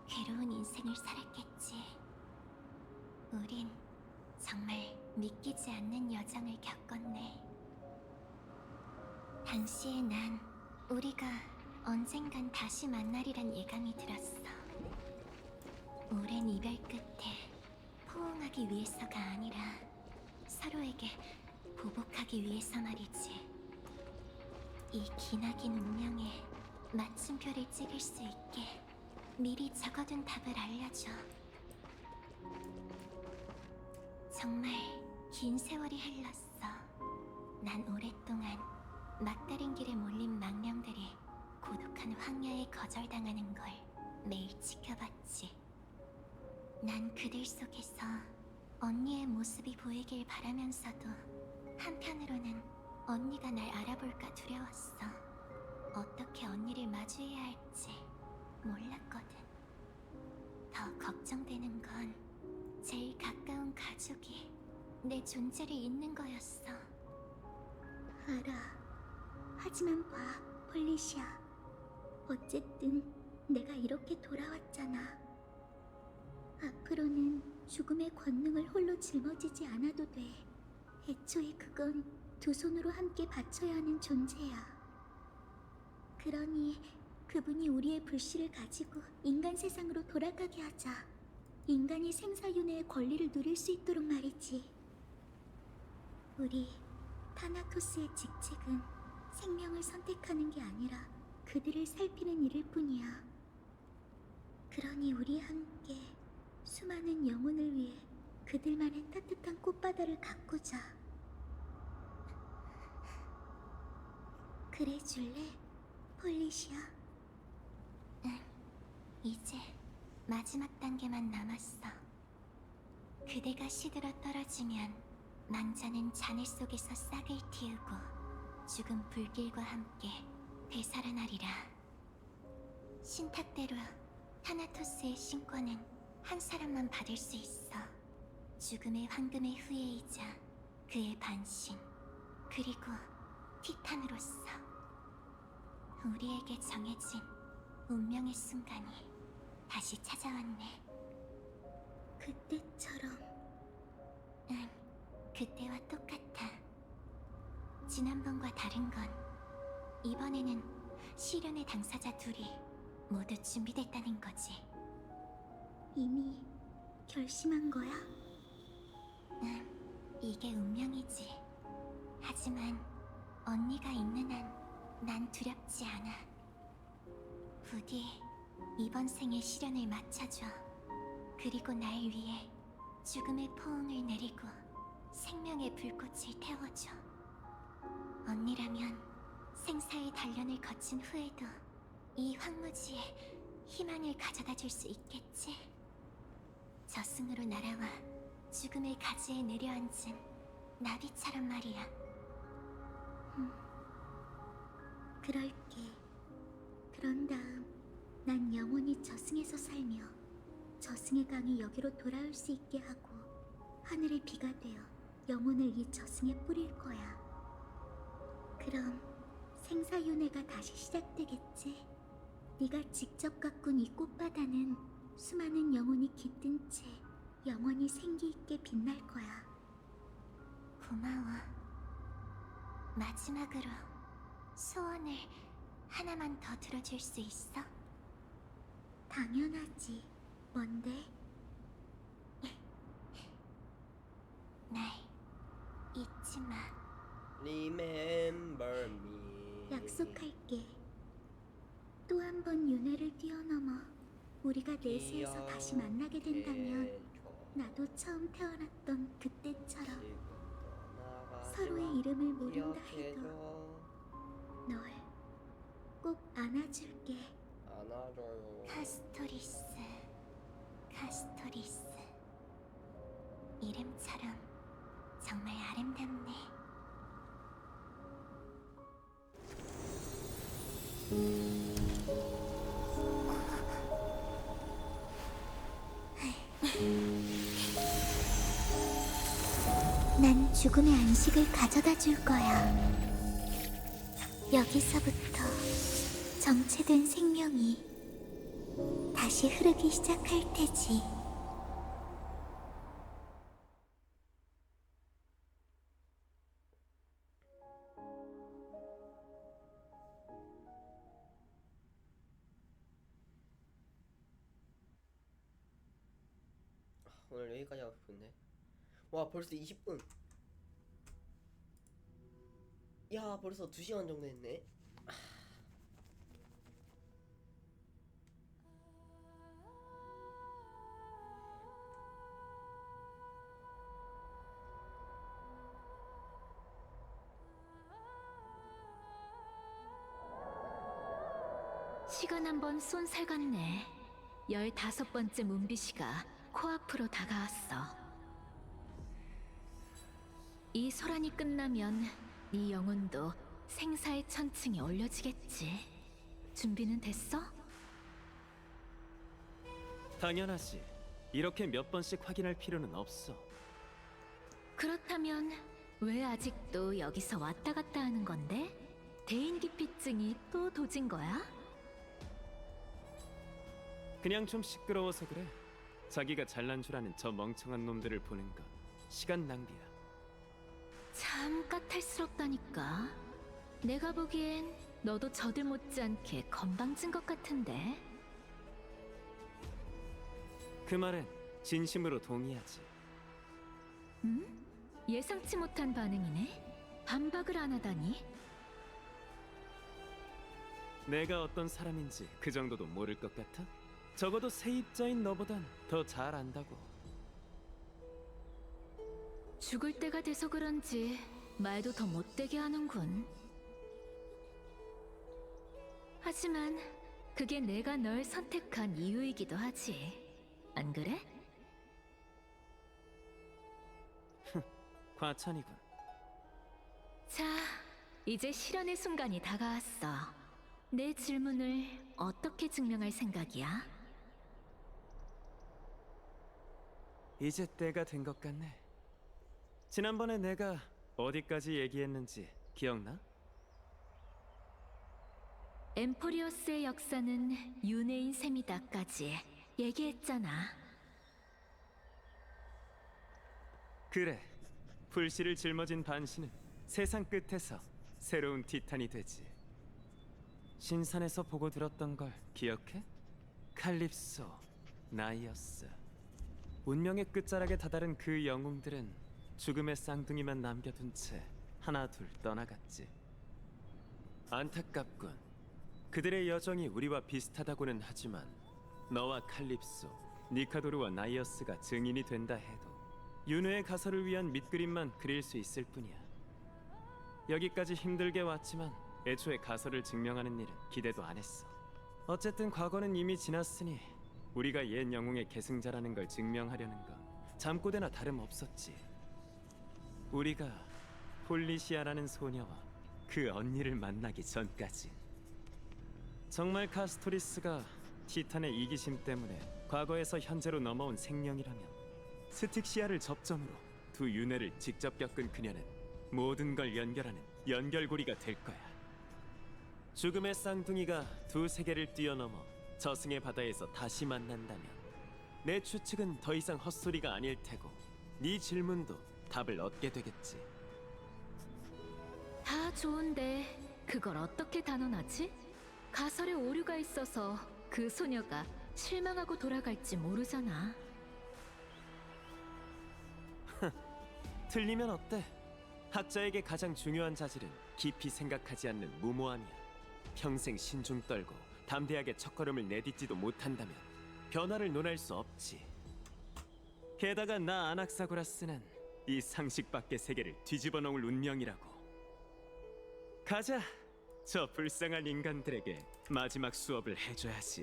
괴로운 인생을 살았겠지. 우린 정말 믿기지 않는 여정을 겪었네. 당시에 난 우리가 언젠간 다시 만나리란 예감이 들었어. 오랜 이별 끝에 포옹하기 위해서가 아니라 서로에게 보복하기 위해서 말이지. 이 기나긴 운명에 맞춤표를 찍을 수 있게 미리 적어둔 답을 알려줘. 정말 긴 세월이 흘렀어. 난 오랫동안 막다른 길에 몰린 망령들이 고독한 황야에 거절당하는 걸 매일 지켜봤지. 난 그들 속에서 언니의 모습이 보이길 바라면서도 한편으로는 언니가 날 알아볼까 두려웠어. 어떻게 언니를 마주해야 할지 몰랐거든. 더 걱정되는 건 제일 가까운 가족이 내 존재를 잊는 거였어. 알아. 하지만 봐, 폴리시아. 어쨌든 내가 이렇게 돌아왔잖아. 앞으로는 죽음의 권능을 홀로 짊어지지 않아도 돼. 애초에 그건 두 손으로 함께 바쳐야 하는 존재야. 그러니 그분이 우리의 불씨를 가지고 인간 세상으로 돌아가게 하자. 인간이 생사윤회의 권리를 누릴 수 있도록 말이지. 우리 타나토스의 직책은 생명을 선택하는 게 아니라 그들을 살피는 일일 뿐이야. 그러니 우리 함께 수많은 영혼을 위해 그들만의 따뜻한 꽃바다를 가꾸자. 그래 줄래, 폴리시아? 응, 이제 마지막 단계만 남았어. 그대가 시들어 떨어지면 망자는 잔해 속에서 싹을 틔우고 죽은 불길과 함께 되살아나리라. 신탁대로 타나토스의 신권은 한 사람만 받을 수 있어. 죽음의 황금의 후예이자 그의 반신, 그리고 티탄으로서 우리에게 정해진 운명의 순간이 다시 찾아왔네. 그때처럼. 응, 그때와 똑같아. 지난번과 다른 건 이번에는 시련의 당사자 둘이 모두 준비됐다는 거지. 이미 결심한 거야? 응, 이게 운명이지. 하지만 언니가 있는 한 난 두렵지 않아. 부디 이번 생의 시련을 맞춰줘. 그리고 날 위해 죽음의 포옹을 내리고 생명의 불꽃을 태워줘. 언니라면 생사의 단련을 거친 후에도 이 황무지에 희망을 가져다 줄 수 있겠지? 저승으로 날아와 죽음의 가지에 내려앉은 나비처럼 말이야. 그럴게. 그런 다음 난 영원히 저승에서 살며 저승의 강이 여기로 돌아올 수 있게 하고 하늘의 비가 되어 영혼을 이 저승에 뿌릴 거야. 그럼 생사윤회가 다시 시작되겠지. 네가 직접 가꾼 이 꽃바다는 수많은 영혼이 깃든 채 영원히 생기 있게 빛날 거야. 고마워. 마지막으로 소원을 하나만 더 들어줄 수 있어? 당연하지. 뭔데? 날 잊지 마. Remember me. 약속할게. 또 한 번 윤회를 뛰어넘어 우리가 내세에서 다시 만나게 된다면 나도 처음 태어났던 그때처럼 서로의 이름을 모른다 해도 널 꼭 안아줄게. 안아줘요. 카스토리스, 카스토리스. 이름처럼 정말 아름답네. 난 죽음의 안식을 가져다 줄 거야. 여기서부터 정체된 생명이 다시 흐르기 시작할 테지. 오늘 여기까지 하고 싶은데. 와, 벌써 20분. 야, 벌써 2시간 정도 했네. 시간 한번 쏜살 같네. 15번째 문비시가 코앞으로 다가왔어. 이 소란이 끝나면 네 영혼도 생사의 천층에 올려지겠지. 준비는 됐어? 당연하지. 이렇게 몇 번씩 확인할 필요는 없어. 그렇다면 왜 아직도 여기서 왔다 갔다 하는 건데? 대인기피증이 또 도진 거야? 그냥 좀 시끄러워서 그래. 자기가 잘난 줄 아는 저 멍청한 놈들을 보는 건 시간 낭비야. 참 까탈스럽다니까. 내가 보기엔 너도 저들 못지않게 건방진 것 같은데. 그 말엔 진심으로 동의하지. 예상치 못한 반응이네. 반박을 안 하다니. 내가 어떤 사람인지 그 정도도 모를 것 같아? 적어도 세입자인 너보단 더 잘 안다고. 죽을 때가 돼서 그런지 말도 더 못되게 하는군. 하지만 그게 내가 널 선택한 이유이기도 하지. 안 그래? 과찬이군. 자, 이제 실현의 순간이 다가왔어. 내 질문을 어떻게 증명할 생각이야? 이제 때가 된 것 같네. 지난번에 내가 어디까지 얘기했는지 기억나? 엠포리어스의 역사는 윤회인 셈이다까지 얘기했잖아. 그래. 불씨를 짊어진 반시는 세상 끝에서 새로운 티탄이 되지. 신산에서 보고 들었던 걸 기억해? 칼립소, 나이어스. 운명의 끝자락에 다다른 그 영웅들은 죽음의 쌍둥이만 남겨둔 채 하나 둘 떠나갔지. 안타깝군. 그들의 여정이 우리와 비슷하다고는 하지만 너와 칼립소, 니카도르와 나이어스가 증인이 된다 해도 윤회의 가설을 위한 밑그림만 그릴 수 있을 뿐이야. 여기까지 힘들게 왔지만 애초에 가설을 증명하는 일은 기대도 안 했어. 어쨌든 과거는 이미 지났으니 우리가 옛 영웅의 계승자라는 걸 증명하려는 건 잠꼬대나 다름없었지. 우리가 폴리시아라는 소녀와 그 언니를 만나기 전까지. 정말 카스토리스가 티탄의 이기심 때문에 과거에서 현재로 넘어온 생명이라면 스틱시아를 접점으로 두 윤회를 직접 겪은 그녀는 모든 걸 연결하는 연결고리가 될 거야. 죽음의 쌍둥이가 두 세계를 뛰어넘어 저승의 바다에서 다시 만난다면 내 추측은 더 이상 헛소리가 아닐 테고 네 질문도 답을 얻게 되겠지. 다 좋은데 그걸 어떻게 단언하지? 가설에 오류가 있어서 그 소녀가 실망하고 돌아갈지 모르잖아. 틀리면 어때? 학자에게 가장 중요한 자질은 깊이 생각하지 않는 무모함이야. 평생 신중 떨고 담대하게 첫걸음을 내딛지도 못한다면 변화를 논할 수 없지. 게다가 나 아낙사고라스는 이 상식 밖의 세계를 뒤집어 놓을 운명이라고. 가자. 저 불쌍한 인간들에게 마지막 수업을 해줘야지.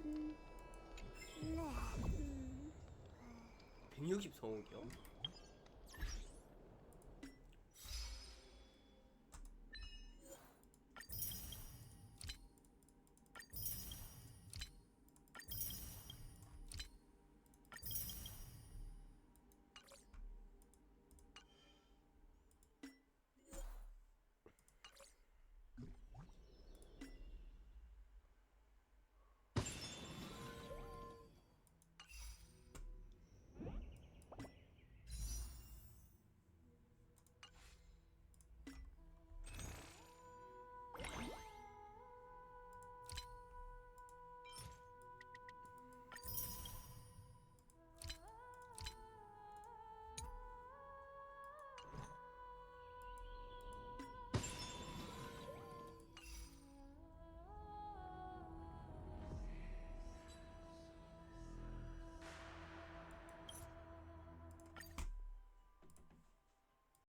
네. 160 성우기요?